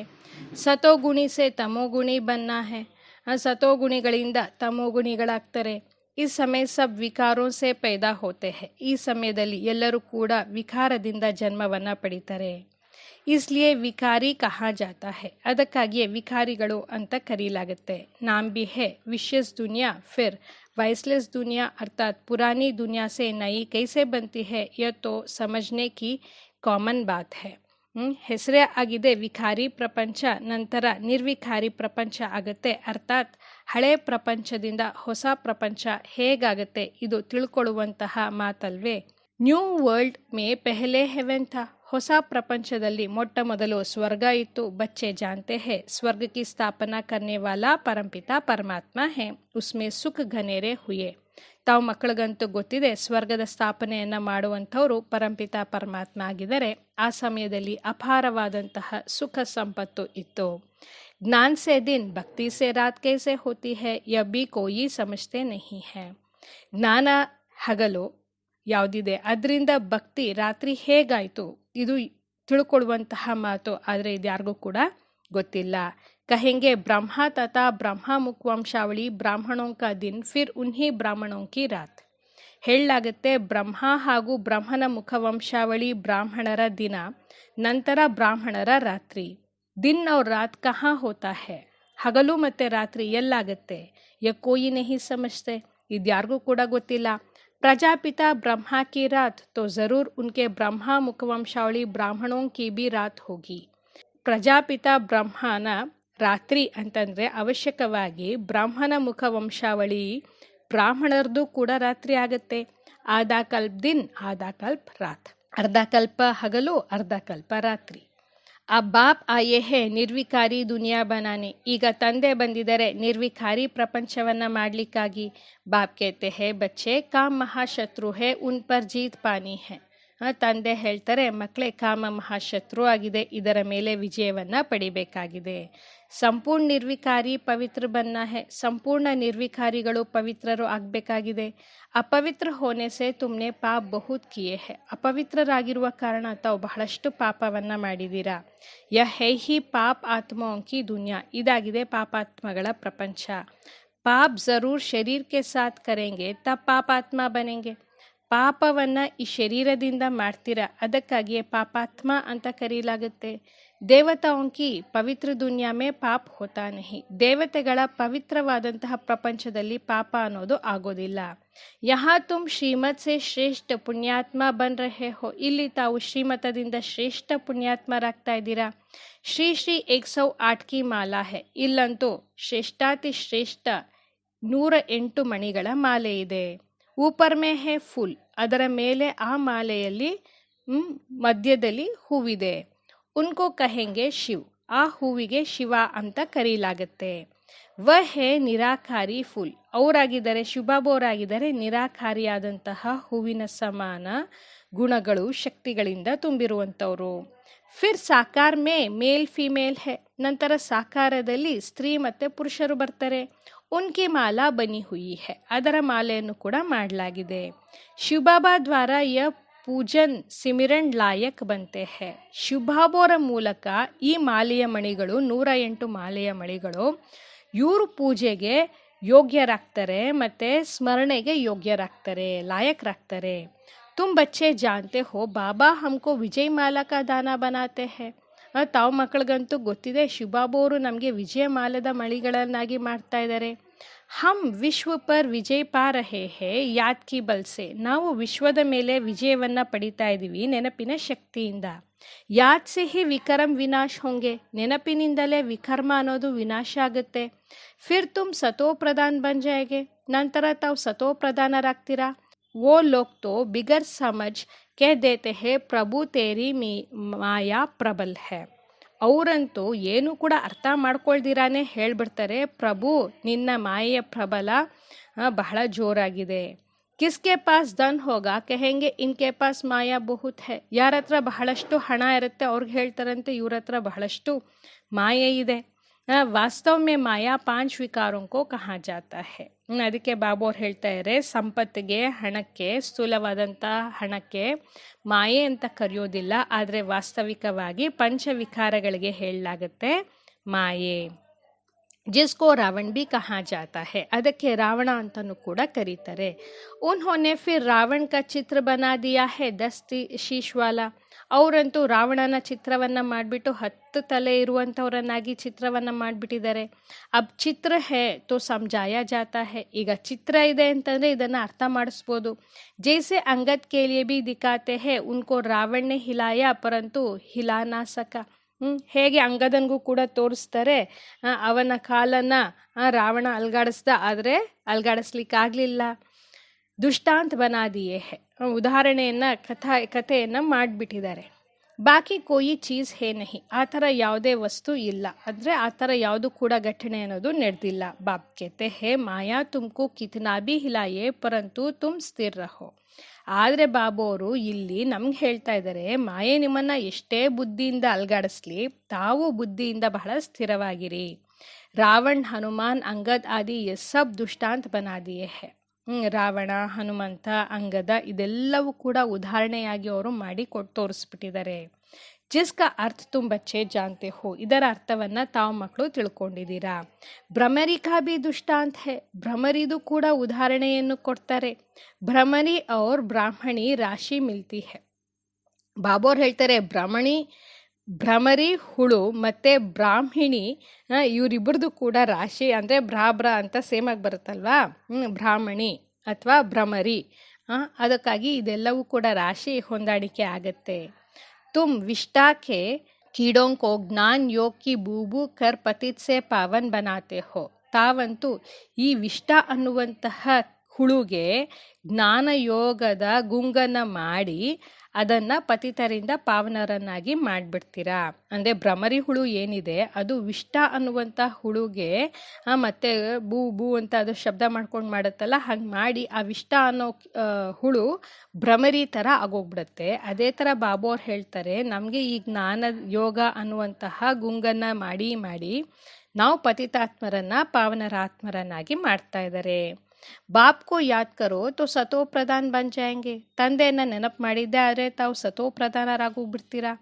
ಸತೋಗುಣಿ ಸೆ ತಮೋಗುಣಿ ಬನ್ನ ಹೈ. ಸತೋಗುಣಿಗಳಿಂದ ತಮೋಗುಣಿಗಳಾಗ್ತಾರೆ. ಈ ಸಮಯ ಸಬ್ ವಿಕಾರೋಂ ಸೆ ಪೈದಾ ಹೋತೆ ಹೈ. ಈ ಸಮಯದಲ್ಲಿ ಎಲ್ಲರೂ ಕೂಡ ವಿಕಾರದಿಂದ ಜನ್ಮವನ್ನು ಪಡಿತಾರೆ. ಇಸ್ಲಿಯೇ ವಿಕಾರಿ ಕಹಾ ಜಾತಾ ಹೈ. ಅದಕ್ಕಾಗಿಯೇ ವಿಕಾರಿಗಳು ಅಂತ ಕರೀಲಾಗುತ್ತೆ. ನಾಮ್ ಬಿ ಹೈ ವಿಶೇಷ ದುನಿಯಾ ಫಿರ್ ವೈಸ್ಲೆಸ್ ದುನಿಯಾ ಅರ್ಥಾತ್ ಪುರಾನಿ ದುನಿಯಾ ಸೆ ನಯಿ ಕೈಸೆ ಬಂತಿ ಹೈ ಯಹ ತೋ ಸಮಜ್ನೆ ಕಿ ಕಾಮನ್ ಬಾತ್ ಹೈ. ಹೆಸರೇ ಆಗಿದೆ ವಿಕಾರಿ ಪ್ರಪಂಚ, ನಂತರ ನಿರ್ವಿಕಾರಿ ಪ್ರಪಂಚ ಆಗುತ್ತೆ. ಅರ್ಥಾತ್ ಹಳೆ ಪ್ರಪಂಚದಿಂದ ಹೊಸ ಪ್ರಪಂಚ ಹೇಗಾಗುತ್ತೆ ಇದು ತಿಳ್ಕೊಳ್ಳುವಂತಹ ಮಾತಲ್ವೇ. ನ್ಯೂ ವರ್ಲ್ಡ್ ಮೇ ಪೆಹಲೆ ಹೆವೆನ್ ಥಾ, ಹೊಸ ಪ್ರಪಂಚದಲ್ಲಿ ಮೊಟ್ಟ ಮೊದಲು ಸ್ವರ್ಗ ಇತ್ತು. ಬಚ್ಚೆ ಜಾನ್ತೆ ಹೇ ಸ್ವರ್ಗ ಕಿ ಸ್ಥಾಪನಾ ಕರ್ನೆ ವಾಲಾ ಪರಂಪಿತಾ ಪರಮಾತ್ಮ ಹೇ, ಉಸ್ಮೆ ಸುಖ ಘನೇರೆ ಹುಯೆ. ತಾವು ಮಕ್ಕಳಿಗಂತೂ ಗೊತ್ತಿದೆ ಸ್ವರ್ಗದ ಸ್ಥಾಪನೆಯನ್ನು ಮಾಡುವಂಥವರು ಪರಂಪಿತಾ ಪರಮಾತ್ಮ ಆಗಿದ್ದಾರೆ. ಆ ಸಮಯದಲ್ಲಿ ಅಪಾರವಾದಂತಹ ಸುಖ ಸಂಪತ್ತು ಇತ್ತು. ಜ್ಞಾನ ಸೆ ದಿನ್ ಭಕ್ತಿ ಸೆ ರಾತ್ ಕೈಸೆ ಹೋತಿ ಹೈ ಯಹ ಭಿ ಕೋಯಿ ಸಮಜ್ತೆ ನಹಿ ಹೈ. ಜ್ಞಾನ ಹಗಲು ಯಾವುದಿದೆ ಅದರಿಂದ ಭಕ್ತಿ ರಾತ್ರಿ ಹೇಗಾಯಿತು ಇದು ತಿಳ್ಕೊಳ್ಳುವಂತಹ ಮಾತು, ಆದರೆ ಇದ್ಯಾರಿಗೂ ಕೂಡ ಗೊತ್ತಿಲ್ಲ. ಕಹೆಂಗೆ ಬ್ರಹ್ಮ ತಥಾ ಬ್ರಹ್ಮ ಮುಖವಂಶಾವಳಿ ಬ್ರಾಹ್ಮಣೋಂ ಕಾ ದಿನ್ ಫಿರ್ ಉನ್ಹಿ ಬ್ರಾಹ್ಮಣೋಂ ಕಿ ರಾತ್. ಹೇಳಲಾಗುತ್ತೆ ಬ್ರಹ್ಮ ಹಾಗೂ ಬ್ರಹ್ಮನ ಮುಖವಂಶಾವಳಿ ಬ್ರಾಹ್ಮಣರ ದಿನ, ನಂತರ ಬ್ರಾಹ್ಮಣರ ರಾತ್ರಿ. ದಿನ್ ಔರ್ ರಾತ್ ಕಹಾ ಹೋತಾ ಹೈ, ಹಗಲು ಮತ್ತು ರಾತ್ರಿ ಎಲ್ಲಾಗತ್ತೆ. ಯ ಕೋಯಿ ನಹಿ ಸಮಜ್ತೆ, ಇದ್ಯಾರಿಗೂ ಕೂಡ ಗೊತ್ತಿಲ್ಲ. ಪ್ರಜಾಪಿತಾ ಬ್ರಹ್ಮ ಕಿ ರಾತ್ ತೋ ಜರೂರ್ ಉನ್ಕೆ ಬ್ರಹ್ಮ ಮುಖವಂಶಾವಳಿ ಬ್ರಾಹ್ಮಣೋಂ ಕಿ ಬಿ ರಾತ್ ಹೋಗಿ. ಪ್ರಜಾಪಿತಾ ಬ್ರಹ್ಮನ ರಾತ್ರಿ ಅಂತಂದರೆ ಅವಶ್ಯಕವಾಗಿ ಬ್ರಾಹ್ಮಣ ಮುಖವಂಶಾವಳಿ ಬ್ರಾಹ್ಮಣರದು ಕೂಡ ರಾತ್ರಿ ಆಗುತ್ತೆ. ಆಧಾ ಕಲ್ಪ ದಿನ್ ಆಧಾ ಕಲ್ಪ ರಾತ್, ಅರ್ಧ ಕಲ್ಪ ಹಗಲು ಅರ್ಧ ಕಲ್ಪ ರಾತ್ರಿ. ಆ ಬಾಪ್ ಆಯೇ ಹೇ ನಿರ್ವಿಕಾರಿ ದುನಿಯಾ ಬನಾನೆ, ಈಗ ತಂದೆ ಬಂದಿದ್ದಾರೆ ನಿರ್ವಿಕಾರಿ ಪ್ರಪಂಚವನ್ನು ಮಾಡಲಿಕ್ಕಾಗಿ. ಬಾಪ್ ಕೇತೆ ಹೇ ಬಚ್ಚೆ ಕಾಮ ಮಹಾಶತ್ರು ಹೇ ಉನ್ ಪರ್ ಜೀತ್ ಪಾನಿ ಹೇ. ತಂದೆ ಹೇಳ್ತಾರೆ ಮಕ್ಕಳೇ ಕಾಮ ಮಹಾಶತ್ರು ಆಗಿದೆ, ಇದರ ಮೇಲೆ ವಿಜಯವನ್ನು ಪಡಿಬೇಕಾಗಿದೆ. ಸಂಪೂರ್ಣ ನಿರ್ವಿಕಾರಿ ಪವಿತ್ರ ಬನ್ನ ಹೇ, ಸಂಪೂರ್ಣ ನಿರ್ವಿಕಾರಿಗಳು ಪವಿತ್ರರು ಆಗಬೇಕಾಗಿದೆ. ಅಪವಿತ್ರ ಹೋನೆ ಸೆ ತುಮ್ನೆ ಪಾಪ ಬಹುತ್ ಕಿಯೇ ಹೇ, ಅಪವಿತ್ರರಾಗಿರುವ ಕಾರಣ ತಾವು ಬಹಳಷ್ಟು ಪಾಪವನ್ನು ಮಾಡಿದ್ದೀರಾ. ಯಹ ಹೈ ಹಿ ಪಾಪ ಆತ್ಮೋಂ ಕಿ ದುನಿಯಾ, ಇದಾಗಿದೆ ಪಾಪಾತ್ಮಗಳ ಪ್ರಪಂಚ. ಪಾಪ ಜರೂರ್ ಶರೀರ್ ಕೆ ಸಾಥ್ ಕರೆಂಗೆ ತಬ್ ಪಾಪಾತ್ಮ ಬನೆಂಗೆ. ಪಾಪವನ್ನು ಈ ಶರೀರದಿಂದ ಮಾಡ್ತೀರಾ, ಅದಕ್ಕಾಗಿಯೇ ಪಾಪಾತ್ಮ ಅಂತ ಕರೀಲಾಗುತ್ತೆ. ದೇವತಾओं की ಪವಿತ್ರ ದುನಿಯಾ ಮೇ ಪಾಪ ಹೋತಾ ನಹಿ, ದೇವತೆಗಳ ಪವಿತ್ರವಾದಂತಹ ಪ್ರಪಂಚದಲ್ಲಿ ಪಾಪ ಅನ್ನೋದು ಆಗೋದಿಲ್ಲ. ಯಹಾ ತುಮ್ ಶ್ರೀಮತ್ ಸೆ ಶ್ರೇಷ್ಠ ಪುಣ್ಯಾತ್ಮ ಬನ್ ರಹೆ ಹೋ, ಇಲ್ಲಿ ತಾವು ಶ್ರೀಮತದಿಂದ ಶ್ರೇಷ್ಠ ಪುಣ್ಯಾತ್ಮರಾಗ್ತಾ ಇದ್ದೀರಾ. ಶ್ರೀ ಶ್ರೀ 108 ಕಿ ಮಾಲಾ ಹೇ, ಇಲ್ಲಂತೂ ಶ್ರೇಷ್ಠಾತಿ ಶ್ರೇಷ್ಠ 108 ಮಣಿಗಳ ಮಾಲೆ ಇದೆ. ಊಪರ್ ಮೇ ಹೇ ಫುಲ್, ಅದರ ಮೇಲೆ ಆ ಮಾಲೆಯಲ್ಲಿ ಮಧ್ಯದಲ್ಲಿ ಹೂವಿದೆ. ಉನ್ಕೋ ಕಹೆಂಗೆ ಶಿವ್, ಆ ಹೂವಿಗೆ ಶಿವ ಅಂತ ಕರೀಲಾಗತ್ತೆ. ವಹ ಹೇ ನಿರಾಕಾರಿ ಫುಲ್, ಅವರಾಗಿದ್ದಾರೆ ಶಿವಬಾಬೋರಾಗಿದ್ದಾರೆ ನಿರಾಕಾರಿಯಾದಂತಹ ಹೂವಿನ ಸಮಾನ ಗುಣಗಳು ಶಕ್ತಿಗಳಿಂದ ತುಂಬಿರುವಂಥವರು. ಫಿರ್ ಸಾಕಾರ ಮೇ ಮೇಲ್ ಫಿಮೇಲ್ ಹೇ, ನಂತರ ಸಾಕಾರದಲ್ಲಿ ಸ್ತ್ರೀ ಮತ್ತು ಪುರುಷರು ಬರ್ತಾರೆ. ಉನ್ಕಿ ಮಾಲಾ ಬನಿ ಹುಯಿ ಹೇ, ಅದರ ಮಾಲೆಯನ್ನು ಕೂಡ ಮಾಡಲಾಗಿದೆ. ಶಿವಬಾಬಾ ದ್ವಾರ ಯ ಪೂಜನ್ ಸಿಮಿರನ್ ಲಾಯಕ್ ಬಂತೆ ಹೇ, ಶಿವಬಾಬೋರ ಮೂಲಕ ಈ ಮಾಲೆಯ ಮಣಿಗಳು 108 ಮಾಲೆಯ ಮಣಿಗಳು ಇವರು ಪೂಜೆಗೆ ಯೋಗ್ಯರಾಗ್ತಾರೆ ಮತ್ತು ಸ್ಮರಣೆಗೆ ಯೋಗ್ಯರಾಗ್ತಾರೆ, ಲಾಯಕ್ರಾಗ್ತಾರೆ. ತುಮ್ ಬಚ್ಚೆ ಜಾನ್ತೆ ಹೋ ಬಾಬಾ ಹಮ್ಕೋ ವಿಜಯ್ ಮಾಲಾ ಕಾ ದಾನ ಬನಾತೆ ಹೇ. ತಾವು ಮಕ್ಕಳಿಗಂತೂ ಗೊತ್ತಿದೆ ಶಿವಬಾಬೋರು ನಮಗೆ ವಿಜಯ ಮಾಲದ ಮಣಿಗಳನ್ನಾಗಿ ಮಾಡ್ತಾ ಇದ್ದಾರೆ. ಹಮ್ ವಿಶ್ವ ಪರ್ ವಿಜಯ್ ಪಾ ರಹೆ ಹೇ ಯಾದ್ ಕಿ ಬಲ್ಸೆ, ನಾವು ವಿಶ್ವದ ಮೇಲೆ ವಿಜಯವನ್ನು ಪಡಿತಾ ಇದ್ದೀವಿ ನೆನಪಿನ ಶಕ್ತಿಯಿಂದ. ಯಾದ್ ಸೆ ಹಿ ವಿಕರ್ಮ ವಿನಾಶ್ ಹೋಂಗೆ, ನೆನಪಿನಿಂದಲೇ ವಿಕರ್ಮ ಅನ್ನೋದು ವಿನಾಶ ಆಗುತ್ತೆ. ಫಿರ್ ತುಮ್ ಸತೋ ಪ್ರಧಾನ್ ಬನ್ ಜಾಯೆಗೆ, ನಂತರ ತಾವು ಸತೋ ಪ್ರಧಾನರಾಗ್ತೀರಾ. वो लोग तो बिगर समझ कह देते हैं प्रभु तेरी माया प्रबल है, ಅವರಂತೂ ಏನೂ ಕೂಡ ಅರ್ಥ ಮಾಡ್ಕೊಳ್ದಿರಾನೆ ಹೇಳ್ಬಿಡ್ತಾರೆ ಪ್ರಭು ನಿನ್ನ ಮಾಯೆಯ ಪ್ರಬಲ ಬಹಳ ಜೋರಾಗಿದೆ. ಕಿಸ್ಕೆ ಪಾಸ್ ಧನ್ ಹೋಗ ಕಹೆಂಗೆ ಇನ್ಕೆ ಪಾಸ್ ಮಾಯಾ ಬಹುತ್ ಹೈ, ಯಾರ ಹತ್ರ ಬಹಳಷ್ಟು ಹಣ ಇರುತ್ತೆ ಅವ್ರಿಗೆ ಹೇಳ್ತಾರಂತೆ ಇವ್ರ ಹತ್ರ ಬಹಳಷ್ಟು ಮಾಯೆ ಇದೆ. ವಾಸ್ತವ ಮೇ ಮಾಯಾ 5 ವಿಕಾರೋಂಕೋ ಕಹಾ ಜಾತಾ ಹೈ. ಅದಕ್ಕೆ ಬಾಬು ಅವ್ರು ಹೇಳ್ತಾ ಇದ್ದಾರೆ ಸಂಪತ್ತಿಗೆ ಹಣಕ್ಕೆ ಸ್ಥೂಲವಾದಂಥ ಹಣಕ್ಕೆ ಮಾಯೆ ಅಂತ ಕರೆಯೋದಿಲ್ಲ, ಆದರೆ ವಾಸ್ತವಿಕವಾಗಿ ಪಂಚವಿಕಾರಗಳಿಗೆ ಹೇಳಲಾಗುತ್ತೆ ಮಾಯೆ. जिसको रावण भी कहा जाता है, ಅದಕ್ಕೆ ರಾವಣ ಅಂತನೂ ಕೂಡ ಕರೀತಾರೆ. उन्होंने फिर रावण का चित्र बना दिया है 10 शीश वाला. ಅವರಂತೂ ರಾವಣನ ಚಿತ್ರವನ್ನ ಮಾಡಿಬಿಟ್ಟು 10 ತಲೆ ಇರುವಂಥವ್ರನ್ನಾಗಿ ಚಿತ್ರವನ್ನ ಮಾಡಿಬಿಟ್ಟಿದ್ದಾರೆ. ಅಬ್ ಚಿತ್ರ ಹೇ ತೋ ಸಮझाया जाता है. ಈಗ ಚಿತ್ರ ಇದೆ ಅಂತಂದ್ರೆ ಇದನ್ನ ಅರ್ಥ ಮಾಡಿಸ್ಬೋದು. जैसे अंगद के लिए भी दिखाते हैं उनको रावण ने हिलाया परंतु हिला ना सका. ಹೇಗೆ ಅಂಗದನಿಗೂ ಕೂಡ ತೋರಿಸ್ತಾರೆ, ಅವನ ಕಾಲನ್ನ ರಾವಣ ಅಲ್ಗಾಡಿಸ್ದ, ಆದರೆ ಅಲ್ಗಾಡಿಸ್ಲಿಕ್ಕಾಗಲಿಲ್ಲ. ದುಷ್ಟಾಂತ್ ಬನಾದಿಯೇ ಹೇ, ಉದಾಹರಣೆಯನ್ನ ಕಥೆಯನ್ನ ಮಾಡಿಬಿಟ್ಟಿದ್ದಾರೆ. ಬಾಕಿ ಕೋಯಿ ಚೀಸ್ ಹೇ ನಹಿ, ಆ ಥರ ಯಾವುದೇ ವಸ್ತು ಇಲ್ಲ, ಅಂದರೆ ಆ ಥರ ಯಾವುದು ಕೂಡ ಘಟನೆ ಅನ್ನೋದು ನಡೆದಿಲ್ಲ. ಬಾಪ್ ಕೇತೆ ಹೇ ಮಾಯಾ ತುಮ್ಕು ಕಿತ್ನಾ ಭಿ ಹಿಲಾಯೇ ಪರಂತು ತುಮ್ ಸ್ಥಿರ್ ರಹೋ. ಆದರೆ ಬಾಬು ಅವರು ಇಲ್ಲಿ ನಮ್ಗೆ ಹೇಳ್ತಾ ಇದ್ದಾರೆ, ಮಾಯೆ ನಿಮ್ಮನ್ನ ಎಷ್ಟೇ ಬುದ್ಧಿಯಿಂದ ಅಲ್ಗಾಡಿಸ್ಲಿ, ತಾವು ಬುದ್ಧಿಯಿಂದ ಬಹಳ ಸ್ಥಿರವಾಗಿರಿ. ರಾವಣ್ ಹನುಮಾನ್ ಅಂಗದ್ ಆದಿ ಸಬ್ ದುಷ್ಟಾಂತ್ ಬನಾದಿಯೇ ಹೇ. ರಾವಣ, ಹನುಮಂತ, ಅಂಗದ ಇದೆಲ್ಲವೂ ಕೂಡ ಉದಾಹರಣೆಯಾಗಿ ಅವರು ಮಾಡಿ ತೋರಿಸ್ಬಿಟ್ಟಿದ್ದಾರೆ. ಜಿಸ್ಕ ಅರ್ಥ ತುಮ್ ಬಚ್ಚೆ ಜಾನ್ತೆ ಹೋ, ಇದರ ಅರ್ಥವನ್ನ ತಾವು ಮಕ್ಕಳು ತಿಳ್ಕೊಂಡಿದ್ದೀರಾ. ಭ್ರಮರಿ ಕಾ ಭಿ ದುಷ್ಟಾಂತ್ ಹೇ, ಭ್ರಮರಿದು ಕೂಡ ಉದಾಹರಣೆಯನ್ನು ಕೊಡ್ತಾರೆ. ಭ್ರಮರಿ ಔರ್ ಬ್ರಾಹ್ಮಣಿ ರಾಶಿ ಮಿಲ್ತಿ ಹೇ. ಬಾಬೋರ್ ಹೇಳ್ತಾರೆ, ಭ್ರಮರಿ ಹುಳು ಮತ್ತೆ ಬ್ರಾಹ್ಮಿಣಿ ಇವರಿಬ್ಬರದು ಕೂಡ ರಾಶಿ ಅಂದರೆ ಬ್ರಾಬ್ರ ಅಂತ ಸೇಮಾಗಿ ಬರುತ್ತಲ್ವಾ, ಬ್ರಾಹ್ಮಣಿ ಅಥವಾ ಭ್ರಮರಿ, ಅದಕ್ಕಾಗಿ ಇದೆಲ್ಲವೂ ಕೂಡ ರಾಶಿ ಹೊಂದಾಣಿಕೆ ಆಗತ್ತೆ. तुम विष्टा के कीड़ों को ज्ञान योग की बूबू कर पतित से पावन बनाते हो. ತಾವಂತೂ ಈ ವಿಷ್ಟ ಅನ್ನುವಂತಹ ಹುಳುಗೆ ಜ್ಞಾನ ಯೋಗದ ಗುಂಗನ್ನ ಮಾಡಿ ಅದನ್ನ ಪತಿತರಿಂದ ಪಾವನರನ್ನಾಗಿ ಮಾಡಿಬಿಡ್ತೀರಾ. ಅಂದರೆ ಭ್ರಮರಿ ಹುಳು ಏನಿದೆ ಅದು ವಿಷ್ಟ ಅನ್ನುವಂಥ ಹುಳುಗೆ ಮತ್ತೆ ಬೂ ಬೂ ಅಂತ ಅದು ಶಬ್ದ ಮಾಡ್ಕೊಂಡು ಮಾಡುತ್ತಲ್ಲ, ಹಂಗೆ ಮಾಡಿ ಆ ವಿಷ್ಟ ಅನ್ನೋ ಹುಳು ಭ್ರಮರಿ ಥರ ಆಗೋಗ್ಬಿಡುತ್ತೆ. ಅದೇ ಥರ ಬಾಬು ಅವ್ರು ಹೇಳ್ತಾರೆ, ನಮಗೆ ಈ ಜ್ಞಾನ ಯೋಗ ಅನ್ನುವಂತಹ ಗುಂಗನ್ನ ಮಾಡಿ ಮಾಡಿ ನಾವು ಪತಿತಾತ್ಮರನ್ನ ಪಾವನರಾತ್ಮರನ್ನಾಗಿ ಮಾಡ್ತಾ ಇದ್ದಾರೆ. ಬಾಪ್ ಕೋ ಯಾದ್ ಕರೋ ತೋ ಸತೋ ಪ್ರಧಾನ್ ಬನ್ ಜಾಯಂಗೆ. ತಂದೆಯನ್ನ ನೆನಪು ಮಾಡಿದ್ದೆ ಆದರೆ ತಾವು ಸತೋ ಪ್ರಧಾನರಾಗೋಗ್ಬಿಡ್ತೀರಾ.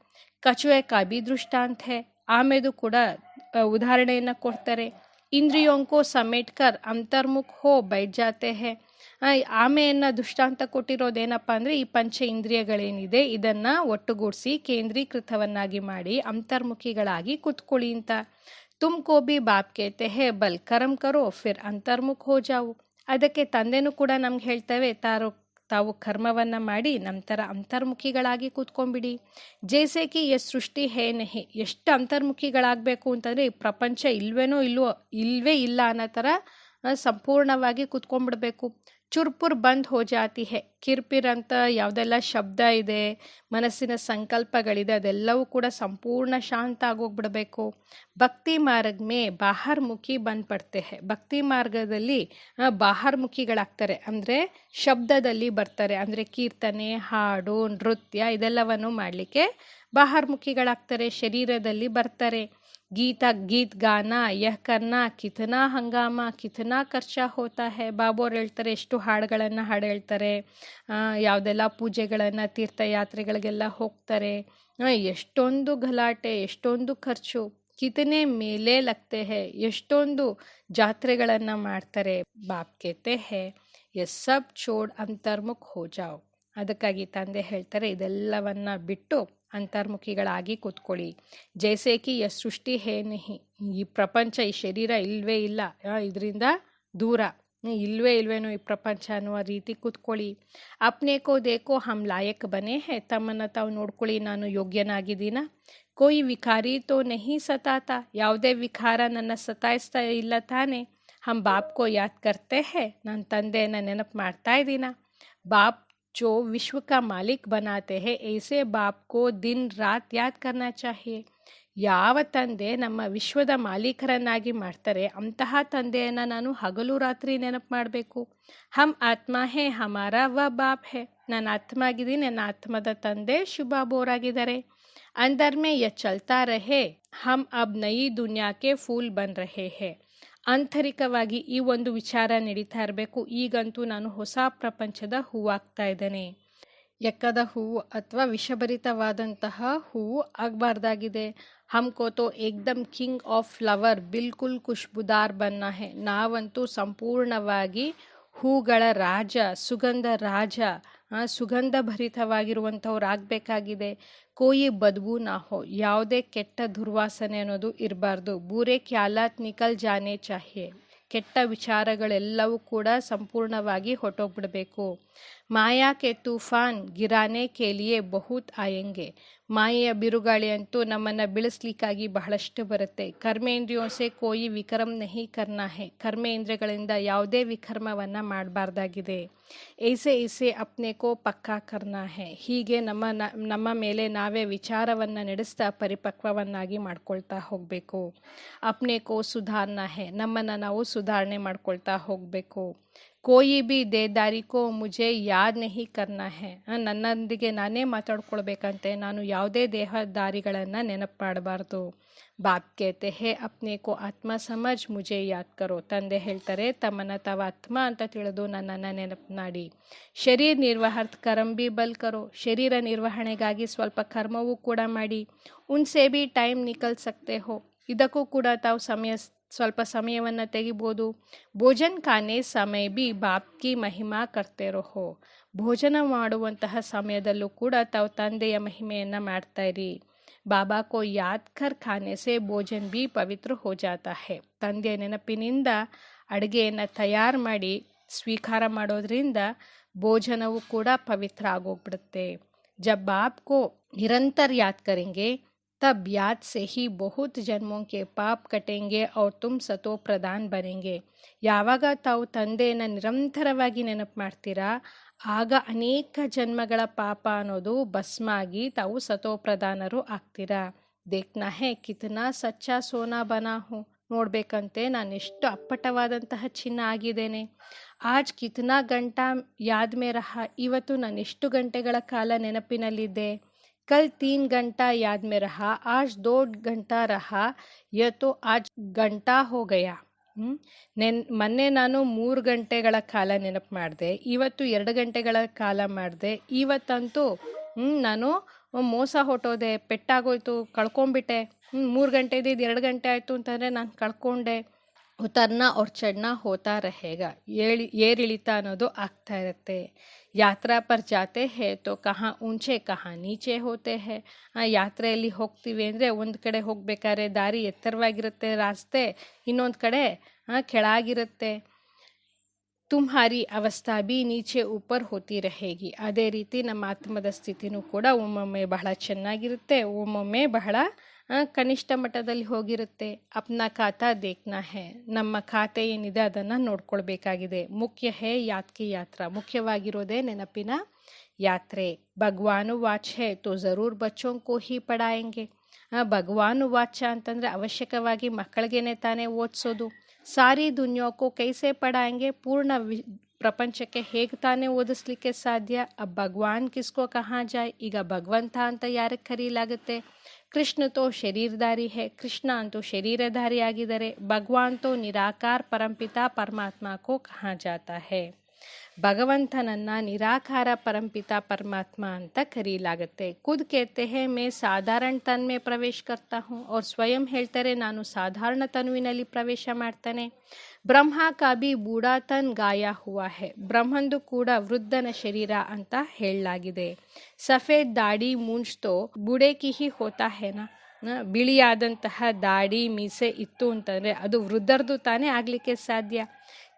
ಕಚುವೆ ಕಾ ಭಿ ದೃಷ್ಟಾಂತ್ ಹೇ, ಆಮೇದು ಕೂಡ ಉದಾಹರಣೆಯನ್ನ ಕೊಡ್ತಾರೆ. ಇಂದ್ರಿಯೋಂಕೋ ಸಮೇಟ್ಕರ್ ಅಂತರ್ಮುಖ ಹೋ ಬೈಟ್ ಜಾತೆ ಹೇ. ಆಮೆಯನ್ನ ದೃಷ್ಟಾಂತ ಕೊಟ್ಟಿರೋದೇನಪ್ಪ ಅಂದರೆ, ಈ ಪಂಚ ಇಂದ್ರಿಯಗಳೇನಿದೆ ಇದನ್ನ ಒಟ್ಟುಗೂಡಿಸಿ ಕೇಂದ್ರೀಕೃತವನ್ನಾಗಿ ಮಾಡಿ ಅಂತರ್ಮುಖಿಗಳಾಗಿ ಕುತ್ಕೊಳ್ಳಿ ಅಂತ. ತುಮ್ಕೋ ಭಿ ಬಾಪ್ ಕೇತೆ ಹೇ ಬಲ್ ಕರ್ಮ್ ಕರೋ ಫಿರ್ ಅಂತರ್ಮುಖ ಹೋ ಜಾವು. ಅದಕ್ಕೆ ತಂದೆನೂ ಕೂಡ ನಮ್ಗೆ ಹೇಳ್ತೇವೆ, ತಾವು ಕರ್ಮವನ್ನ ಮಾಡಿ ನಂತರ ಅಂತರ್ಮುಖಿಗಳಾಗಿ ಕೂತ್ಕೊಂಡ್ಬಿಡಿ. ಜೈಸೆ ಕಿ ಸೃಷ್ಟಿ ಹೇ ನಹಿ, ಎಷ್ಟು ಅಂತರ್ಮುಖಿಗಳಾಗಬೇಕು ಅಂತಂದರೆ ಈ ಪ್ರಪಂಚ ಇಲ್ವೇ ಇಲ್ಲ ಅನ್ನೋ ಥರ ಸಂಪೂರ್ಣವಾಗಿ ಕೂತ್ಕೊಂಡ್ಬಿಡ್ಬೇಕು. ಚುರ್ಪುರ್ ಬಂದ್ ಹೋ ಜಾತಿ ಹೇ, ಕಿರ್ಪಿರ್ ಅಂತ ಯಾವುದೆಲ್ಲ ಶಬ್ದ ಇದೆ, ಮನಸ್ಸಿನ ಸಂಕಲ್ಪಗಳಿದೆ, ಅದೆಲ್ಲವೂ ಕೂಡ ಸಂಪೂರ್ಣ ಶಾಂತ ಆಗೋಗ್ಬಿಡ್ಬೇಕು. ಭಕ್ತಿ ಮಾರ್ಗ ಮೇ ಬಾಹರ್ ಮುಖಿ ಬಂದ್ ಪಡ್ತೆ ಹೇ, ಭಕ್ತಿ ಮಾರ್ಗದಲ್ಲಿ ಬಾಹರ್ ಮುಖಿಗಳಾಗ್ತಾರೆ, ಅಂದರೆ ಶಬ್ದದಲ್ಲಿ ಬರ್ತಾರೆ, ಅಂದರೆ ಕೀರ್ತನೆ, ಹಾಡು, ನೃತ್ಯ ಇದೆಲ್ಲವನ್ನು ಮಾಡಲಿಕ್ಕೆ ಬಾಹರ್ ಮುಖಿಗಳಾಗ್ತಾರೆ, ಶರೀರದಲ್ಲಿ ಬರ್ತಾರೆ. ಗೀತ್ ಗಾನ ಯಹ ಕರ್ನಾ ಕಿತನಾ ಹಂಗಾಮ ಕಿತನಾ ಖರ್ಚಾ ಹೋತಾ ಹೇ. ಬಾಬೋರ್ ಹೇಳ್ತಾರೆ, ಎಷ್ಟು ಹಾಡುಗಳನ್ನು ಹಾಡು ಹೇಳ್ತಾರೆ, ಯಾವುದೆಲ್ಲ ಪೂಜೆಗಳನ್ನು ತೀರ್ಥಯಾತ್ರೆಗಳಿಗೆಲ್ಲ ಹೋಗ್ತಾರೆ, ಎಷ್ಟೊಂದು ಗಲಾಟೆ, ಎಷ್ಟೊಂದು ಖರ್ಚು, ಕಿತನೆ ಮೇಲೆ ಲಗ್ತೆ ಹೇ, ಎಷ್ಟೊಂದು ಜಾತ್ರೆಗಳನ್ನು ಮಾಡ್ತಾರೆ. ಬಾಪ್ ಕೇತೆ ಹೇ ಯೆ ಸಬ್ ಚೋಡ್ ಅಂತರ್ಮುಖ ಹೋ ಜಾವ್. ಅದಕ್ಕಾಗಿ ತಂದೆ ಹೇಳ್ತಾರೆ, ಇದೆಲ್ಲವನ್ನ ಬಿಟ್ಟು ಅಂತರ್ಮುಖಿಗಳಾಗಿ ಕೂತ್ಕೊಳ್ಳಿ. ಜೈಸೆ ಕಿ ಸೃಷ್ಟಿ ಹೇ ನಹಿ, ಈ ಪ್ರಪಂಚ, ಈ ಶರೀರ ಇಲ್ವೇ ಇಲ್ಲ, ಇದರಿಂದ ದೂರ, ಇಲ್ವೇನೋ ಈ ಪ್ರಪಂಚ ಅನ್ನುವ ರೀತಿ ಕೂತ್ಕೊಳ್ಳಿ. ಅಪ್ನೆ ಕೋ ದೇಕೋ ಹಮ್ ಲಾಯಕ್ ಬನೆ ಹೇ, ತಮ್ಮನ್ನ ತಾವು ನೋಡ್ಕೊಳ್ಳಿ, ನಾನು ಯೋಗ್ಯನಾಗಿದ್ದೀನ. ಕೋಯಿ ವಿಕಾರಿ ತೋ ನಹಿ ಸತಾತ, ಯಾವುದೇ ವಿಕಾರ ನನ್ನ ಸತಾಯಿಸ್ತಾ ಇಲ್ಲ ತಾನೆ. ಹಮ್ ಬಾಪ್ ಕೋ ಯಾದ್ ಕರ್ತೆ ಹೇ, ನನ್ನ ತಂದೆಯನ್ನು ನೆನಪು ಮಾಡ್ತಾ ಇದ್ದೀನ. ಬಾಪ್ जो विश्व का मालिक बनाते हैं ऐसे बाप को दिन रात याद करना चाहिए. ಯಾವ ತಂದೆ ನಮ್ಮ ವಿಶ್ವದ ಮಾಲೀಕರನ್ನಾಗಿ ಮಾಡ್ತಾರೆ ಅಂತಹ ತಂದೆಯನ್ನು ನಾನು ಹಗಲು ರಾತ್ರಿ ನೆನಪು ಮಾಡಬೇಕು. ಹಮ್ ಆತ್ಮ ಹೇ ಹಮಾರ ವ ಬಾಪ್ ಹೇ, ನಾನು ಆತ್ಮ ಆಗಿದ್ದೀನಿ, ನನ್ನ ಆತ್ಮದ ತಂದೆ ಶುಭಾಬೋರಾಗಿದ್ದಾರೆ. ಅಂದರ್ ಮೇ ಯ ಚಲ್ತಾ ರಹೆ ಹಮ್ ಅಬ್ ನಯಿ ದುನಿಯಾಕ್ಕೆ ಫೂಲ್ ಬನ್ ರಹೆ ಹೇ. ಆಂತರಿಕವಾಗಿ ಈ ಒಂದು ವಿಚಾರ ನಡೀತಾ ಇರಬೇಕು, ಈಗಂತೂ ನಾನು ಹೊಸ ಪ್ರಪಂಚದ ಹೂವಾಗ್ತಾ ಇದ್ದೇನೆ. ಎಕ್ಕದ ಹೂವು ಅಥವಾ ವಿಷಭರಿತವಾದಂತಹ ಹೂವು ಆಗಬಾರ್ದಾಗಿದೆ. ಹಮ್ಕೋ ತೋ ಏಕ್ದಮ್ ಕಿಂಗ್ ಆಫ್ ಫ್ಲವರ್ ಬಿಲ್ಕುಲ್ ಖುಷ್ಬುದಾರ್ ಬನ್ನ ಹೇ. ನಾವಂತೂ ಸಂಪೂರ್ಣವಾಗಿ ಹೂಗಳ ರಾಜ, ಸುಗಂಧ ರಾಜ, ಸುಗಂಧ ಭರಿತವಾಗಿರುವಂಥವ್ರು ಆಗಬೇಕಾಗಿದೆ. ಕೋಯಿ ಬದ್ಬೂ ನಾ ಹೋ, ಯಾವುದೇ ಕೆಟ್ಟ ದುರ್ವಾಸನೆ ಅನ್ನೋದು ಇರಬಾರ್ದು. ಬೂರೆ ಖ್ಯಾಲಾತ್ ನಿಕಲ್ ಜಾನೆ ಚಾಹಿಯೆ, ಕೆಟ್ಟ ವಿಚಾರಗಳೆಲ್ಲವೂ ಕೂಡ ಸಂಪೂರ್ಣವಾಗಿ ಹೊಟ್ಟೋಗ್ಬಿಡಬೇಕು. ಮಾಯಾ ಕೆ ತೂಫಾನ್ ಗಿರಾನೆ ಕೆ ಲಿಯೆ ಬಹುತ್ ಆಯೆಂಗೆ, ಮಾಯೆಯ ಬಿರುಗಾಳಿ ಅಂತೂ ನಮ್ಮನ್ನು ಬೀಳಿಸ್ಲಿಕ್ಕಾಗಿ ಬಹಳಷ್ಟು ಬರುತ್ತೆ. ಕರ್ಮೇಂದ್ರಿಯೋ ಸೆ ಕೋಯಿ ವಿಕರ್ಮ ನಹಿ ಕರ್ನಾ ಹೇ, ಕರ್ಮೇಂದ್ರಿಯಗಳಿಂದ ಯಾವುದೇ ವಿಕರ್ಮವನ್ನು ಮಾಡಬಾರ್ದಾಗಿದೆ. ಏಸೆ ಏಸೆ ಅಪ್ನೆ ಕೋ ಪಕ್ಕಾ ಕರ್ನಾ ಹೇ, ಹೀಗೆ ನಮ್ಮ ಮೇಲೆ ನಾವೇ ವಿಚಾರವನ್ನು ನಡೆಸ್ತಾ ಪರಿಪಕ್ವವನ್ನಾಗಿ ಮಾಡ್ಕೊಳ್ತಾ ಹೋಗಬೇಕು. ಅಪ್ನೆ ಕೋ ಸುಧಾರ್ನಾ ಹೇ, ನಮ್ಮನ್ನು ನಾವು ಸುಧಾರಣೆ ಮಾಡ್ಕೊಳ್ತಾ ಹೋಗಬೇಕು. ಕೋಯಿ ಬಿ ದೇದಾರಿ ಕೋ ಮುಜೆ ಯಾದ್ ನಹಿ ಕರ್ನಾ ಹೇ, ನನ್ನೊಂದಿಗೆ ನಾನೇ ಮಾತಾಡ್ಕೊಳ್ಬೇಕಂತೆ ನಾನು ಯಾವುದೇ ದೇಹದಾರಿಗಳನ್ನು ನೆನಪು ಮಾಡಬಾರ್ದು. ಬಾಪ್ ಕೇತೆ ಹೇ ಅಪ್ನೆ ಕೋ ಆತ್ಮ ಸಮಜ್ ಮುಜೆ ಯಾದ್ ಕರೋ, ತಂದೆ ಹೇಳ್ತಾರೆ ತಮ್ಮನ್ನು ತಾವು ಆತ್ಮ ಅಂತ ತಿಳಿದು ನನ್ನನ್ನು ನೆನಪು ಮಾಡಿ. ಶರೀರ ನಿರ್ವಹಾರ್ಥ ಕರ್ಮ ಬಿ ಬಲ್ ಕರೋ, ಶರೀರ ನಿರ್ವಹಣೆಗಾಗಿ ಸ್ವಲ್ಪ ಕರ್ಮವೂ ಕೂಡ ಮಾಡಿ. ಉನ್ಸೆ ಬಿ ಟೈಮ್ ನಿಕಲ್ ಸಕ್ತೆ ಹೋ, ಇದಕ್ಕೂ ಕೂಡ ತಾವು ಸ್ವಲ್ಪ ಸಮಯವನ್ನು ತೆಗಿಬೋದು. ಭೋಜನ್ ಖಾನೆ ಸಮಯ ಬಿ ಬಾಪ್ ಕಿ ಮಹಿಮಾ ಕರ್ತೆ ರಹೋ, ಭೋಜನ ಮಾಡುವಂತಹ ಸಮಯದಲ್ಲೂ ಕೂಡ ತಾವು ತಂದೆಯ ಮಹಿಮೆಯನ್ನು ಮಾಡ್ತಾ ಇರಿ. ಬಾಬಾ ಕೋ ಯಾದ್ ಕರ್ ಖಾನೆ ಸೆ ಭೋಜನ್ ಬಿ ಪವಿತ್ರ ಹೋ ಜಾತಾ ಹೇ, ತಂದೆಯ ನೆನಪಿನಿಂದ ಅಡುಗೆಯನ್ನು ತಯಾರು ಮಾಡಿ ಸ್ವೀಕಾರ ಮಾಡೋದ್ರಿಂದ ಭೋಜನವು ಕೂಡ ಪವಿತ್ರ ಆಗೋಗ್ಬಿಡುತ್ತೆ. ಜಬ್ ಬಾಪ್ ಕೋ ನಿರಂತರ ಯಾದ್ ಕರೆಂಗೆ तब याद से ही बहुत जन्मों के पाप कटेंगे और तुम सतो प्रधान बनेंगे. ಯಾವಾಗ ತಾವು ತಂದೆಯನ್ನು ನಿರಂತರವಾಗಿ ನೆನಪು ಮಾಡ್ತೀರಾ ಆಗ ಅನೇಕ ಜನ್ಮಗಳ ಪಾಪ ಅನ್ನೋದು ಭಸ್ಮ ಆಗಿ ತಾವು ಸತೋಪ್ರಧಾನರು ಆಗ್ತೀರಾ. ದೇಖ್ನಾ ಹೇ ಕಿತನಾ ಸಚ್ಚಾ ಸೋನಾ ಬನಾ ಹೂಂ, ನೋಡ್ಬೇಕಂತೆ ನಾನು ಎಷ್ಟು ಅಪ್ಪಟವಾದಂತಹ ಚಿನ್ನ ಆಗಿದ್ದೇನೆ. ಆಜ್ ಕಿತನಾ ಗಂಟಾ ಯಾದ್ ಮೇ ರಹಾ, ಇವತ್ತು ನಾನು ಎಷ್ಟು ಗಂಟೆಗಳ ಕಾಲ ನೆನಪಿನಲ್ಲಿದ್ದೆ. कल 3 घंटा याद में रहा, आज 2 घंटा रहा, यह तो आज घंटा हो गया. ಮೊನ್ನೆ ನಾನು 3 ಗಂಟೆಗಳ ಕಾಲ ನೆನಪು ಮಾಡಿದೆ, ಇವತ್ತು 2 ಗಂಟೆಗಳ ಕಾಲ ಮಾಡಿದೆ. ಇವತ್ತಂತೂ ನಾನು ಮೋಸ ಹೊಟ್ಟೋದೆ, ಪೆಟ್ಟಾಗೋಯ್ತು, ಕಳ್ಕೊಂಬಿಟ್ಟೆ. 3 ಗಂಟೆ ಇದ್ದಿದ್ದು 2 ಗಂಟೆ ಆಯಿತು ಅಂತಂದರೆ ನಾನು ಕಳ್ಕೊಂಡೆ. ಉತರ್ನಾ और चढ़ना होता रहेगा, ಏರಿಳಿತ ಅನ್ನೋದು ಆಗ್ತಾ ಇರುತ್ತೆ. ಯಾತ್ರಾ ಪರ್ ಜಾತೆ ಹೇ ತೋ ಕಹಾ ಊಂಚೆ ಕಹಾ ನೀಚೆ ಹೋತೆ ಹೇ, ಯಾತ್ರೆಯಲ್ಲಿ ಹೋಗ್ತೀವಿ ಅಂದರೆ ಒಂದು ಕಡೆ ಹೋಗ್ಬೇಕಾದ್ರೆ ದಾರಿ ಎತ್ತರವಾಗಿರುತ್ತೆ ರಾಸ್ತೆ, ಇನ್ನೊಂದು ಕಡೆ ಕೆಳಗಿರುತ್ತೆ. ತುಮ್ಹಾರಿ ಅವಸ್ಥಾ ಬಿ ನೀಚೆ ಊಪರ್ ಹೋತಿ रहेगी, ಅದೇ ರೀತಿ ನಮ್ಮ ಆತ್ಮದ ಸ್ಥಿತಿನೂ ಕೂಡ ಒಮ್ಮೊಮ್ಮೆ ಬಹಳ ಚೆನ್ನಾಗಿರುತ್ತೆ, ಒಮ್ಮೊಮ್ಮೆ ಬಹಳ ಕನಿಷ್ಠ ಮಟ್ಟದಲ್ಲಿ ಹೋಗಿರುತ್ತೆ. ಅಪ್ನ ಖಾತಾ ದೇಖ್ನಾ ಹೇ, ನಮ್ಮ ಖಾತೆ ಏನಿದೆ ಅದನ್ನು ನೋಡ್ಕೊಳ್ಬೇಕಾಗಿದೆ. ಮುಖ್ಯ ಹೇ ಯಾದ್ ಕಿ ಯಾತ್ರಾ, ಮುಖ್ಯವಾಗಿರೋದೇ ನೆನಪಿನ ಯಾತ್ರೆ. ಭಗವಾನು ವಾಚ್ ಹೇ ತೋ ಜರೂರ್ ಬಚ್ಚೋಂ ಕೋ ಹಿ ಪಡಾಯೆಂಗೆ, ಭಗವಾನು ವಾಚ ಅಂತಂದರೆ ಅವಶ್ಯಕವಾಗಿ ಮಕ್ಕಳಿಗೇನೆ ತಾನೇ ಓದಿಸೋದು. ಸಾರಿ ದುನಿಯಾಕ್ಕೂ ಕೈಸೆ ಪಡಾಯೆಂಗೆ, ಪೂರ್ಣ ಪ್ರಪಂಚಕ್ಕೆ ಹೇಗೆ ತಾನೇ ಓದಿಸ್ಲಿಕ್ಕೆ ಸಾಧ್ಯ. ಭಗವಾನ್ ಕಿಸ್ಕೋ ಕಹಾ ಜಾಯ್, ಈಗ ಭಗವಂತ ಅಂತ ಯಾರಿಗೆ ಕರೀಲಾಗುತ್ತೆ. ಕೃಷ್ಣ ತೋ ಶರೀರಧಾರಿ ಹೇ, ಕೃಷ್ಣ ಅಂತೂ ಶರೀರಧಾರಿ ಆಗಿದ್ದಾರೆ. ಭಗವಾನ್ ತೋ ನಿರಾಕಾರ ಪರಂಪಿತ ಪರಮಾತ್ಮ ಕೋ ಕಹಾ ಜಾತಾ ಹೇ, ಭಗವಂತನನ್ನು ನಿರಾಕಾರ ಪರಂಪಿತ ಪರಮಾತ್ಮ ಅಂತ ಕರೀಲಾಗುತ್ತೆ. ಖುದ್ ಕೇತೆ ಹೇ ಮೇ ಸಾಧಾರಣ ತನ್ ಮೇ ಪ್ರವೇಶ ಕರ್ತಾ ಹೂಂ, ಅವ್ರು ಸ್ವಯಂ ಹೇಳ್ತಾರೆ ನಾನು ಸಾಧಾರಣ ತನುವಿನಲ್ಲಿ ಪ್ರವೇಶ ಮಾಡ್ತಾನೆ. ಬ್ರಹ್ಮ ಕಾ ಬಿ ಬೂಢಾ ತನ್ ಗಾಯ ಹುವಾ ಹೇ, ಬ್ರಹ್ಮಂದು ಕೂಡ ವೃದ್ಧನ ಶರೀರ ಅಂತ ಹೇಳಲಾಗಿದೆ. ಸಫೇದ್ ದಾಡಿ ಮೂಂಜ್ ತೋ ಬೂಢೆ ಕಿ ಹಿ ಹೋತಾ ಹೇನಾ, ಬಿಳಿಯಾದಂತಹ ದಾಡಿ ಮೀಸೆ ಇತ್ತು ಅಂತಂದರೆ ಅದು ವೃದ್ಧರದು ತಾನೇ ಆಗಲಿಕ್ಕೆ ಸಾಧ್ಯ.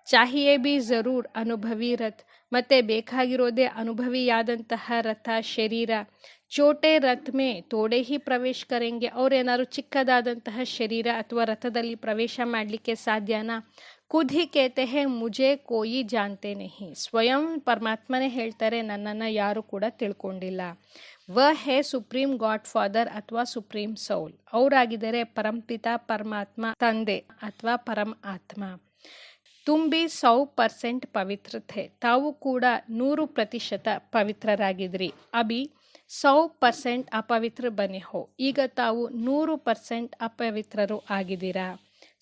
ಚಾಹಿಯೇ ಬಿ ಜರೂರ್ ಅನುಭವಿ ರಥ್, ಮತ್ತೆ ಬೇಕಾಗಿರೋದೇ ಅನುಭವಿಯಾದಂತಹ ರಥ ಶರೀರ. ಚೋಟೆ ರಥ್ ಮೇ ತೋಡೆ ಹಿ ಪ್ರವೇಶ ಕರೆಂಗೆ, ಅವ್ರೇನಾದ್ರು ಚಿಕ್ಕದಾದಂತಹ ಶರೀರ ಅಥವಾ ರಥದಲ್ಲಿ ಪ್ರವೇಶ ಮಾಡಲಿಕ್ಕೆ ಸಾಧ್ಯನಾ. ಖುದ್ ಹಿ ಕೇತೆ ಹೇ ಮುಜೆ ಕೋಯಿ ಜಾನ್ತೆ ನಹಿ, ಸ್ವಯಂ ಪರಮಾತ್ಮನೇ ಹೇಳ್ತಾರೆ ನನ್ನನ್ನು ಯಾರು ಕೂಡ ತಿಳ್ಕೊಂಡಿಲ್ಲ. ವ ಹೇ ಸುಪ್ರೀಂ ಗಾಡ್ ಫಾದರ್ ಅಥವಾ ಸುಪ್ರೀಂ ಸೌಲ್, ಅವರಾಗಿದ್ದಾರೆ ಪರಂಪಿತ ಪರಮಾತ್ಮ ತಂದೆ ಅಥವಾ ಪರಮ ಆತ್ಮ. ತುಮ್ ಬಿ 100% ಪವಿತ್ರ ಥೆ, ತಾವು ಕೂಡ 100% ಪವಿತ್ರರಾಗಿದ್ರಿ. ಅಭಿ 100% ಅಪವಿತ್ರ ಬನೆ ಹೋ, ಈಗ ತಾವು 100% ಅಪವಿತ್ರರು ಆಗಿದ್ದೀರಾ.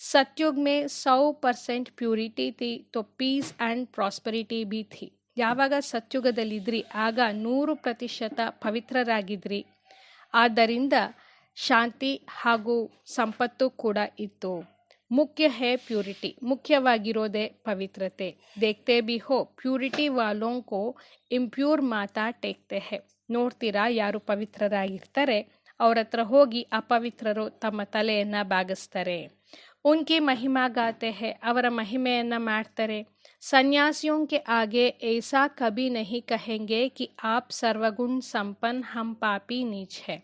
सतयुग में 100% प्यूरिटी थी तो पीस एंड प्रॉस्पेरिटी भी थी, ಯಾವಾಗ ಸತ್ಯುಗದಲ್ಲಿದ್ರಿ ಆಗ 100% ಪವಿತ್ರರಾಗಿದ್ರಿ. ಆದ್ದರಿಂದ ಶಾಂತಿ ಹಾಗೂ ಸಂಪತ್ತು ಕೂಡ ಇತ್ತು. ಮುಖ್ಯ ಹೇ ಪ್ಯೂರಿಟಿ, ಮುಖ್ಯವಾಗಿರೋದೇ ಪವಿತ್ರತೆ. ದೇಖ್ತೆ ಭಿ ಹೋ ಪ್ಯೂರಿಟಿ ವಾಲೋಂ ಕೋ ಇಂಪ್ಯೂರ್ ಮಾತಾ ಟೇಕ್ತೆ ಹೇ. ನೋಡ್ತೀರಾ, ಯಾರು ಪವಿತ್ರರಾಗಿರ್ತಾರೆ ಅವ್ರ ಹತ್ರ ಹೋಗಿ ಅಪವಿತ್ರರು ತಮ್ಮ ತಲೆಯನ್ನು ಬಾಗಿಸ್ತಾರೆ. ಉನ್ಕಿ ಮಹಿಮಾ ಗಾತೆ ಹೇ, ಅವರ ಮಹಿಮೆಯನ್ನು ಮಾಡ್ತಾರೆ. ಸನ್ಯಾಸಿಯೋಂ ಕೆ ಆಗೆ ಐಸಾ ಕಭಿ ನಹಿ ಕಹೆಂಗೆ ಕಿ ಆಪ್ ಸರ್ವಗುಣ ಸಂಪನ್ ಹಮ್ ಪಾಪಿ ನೀಚ್ ಹೇ.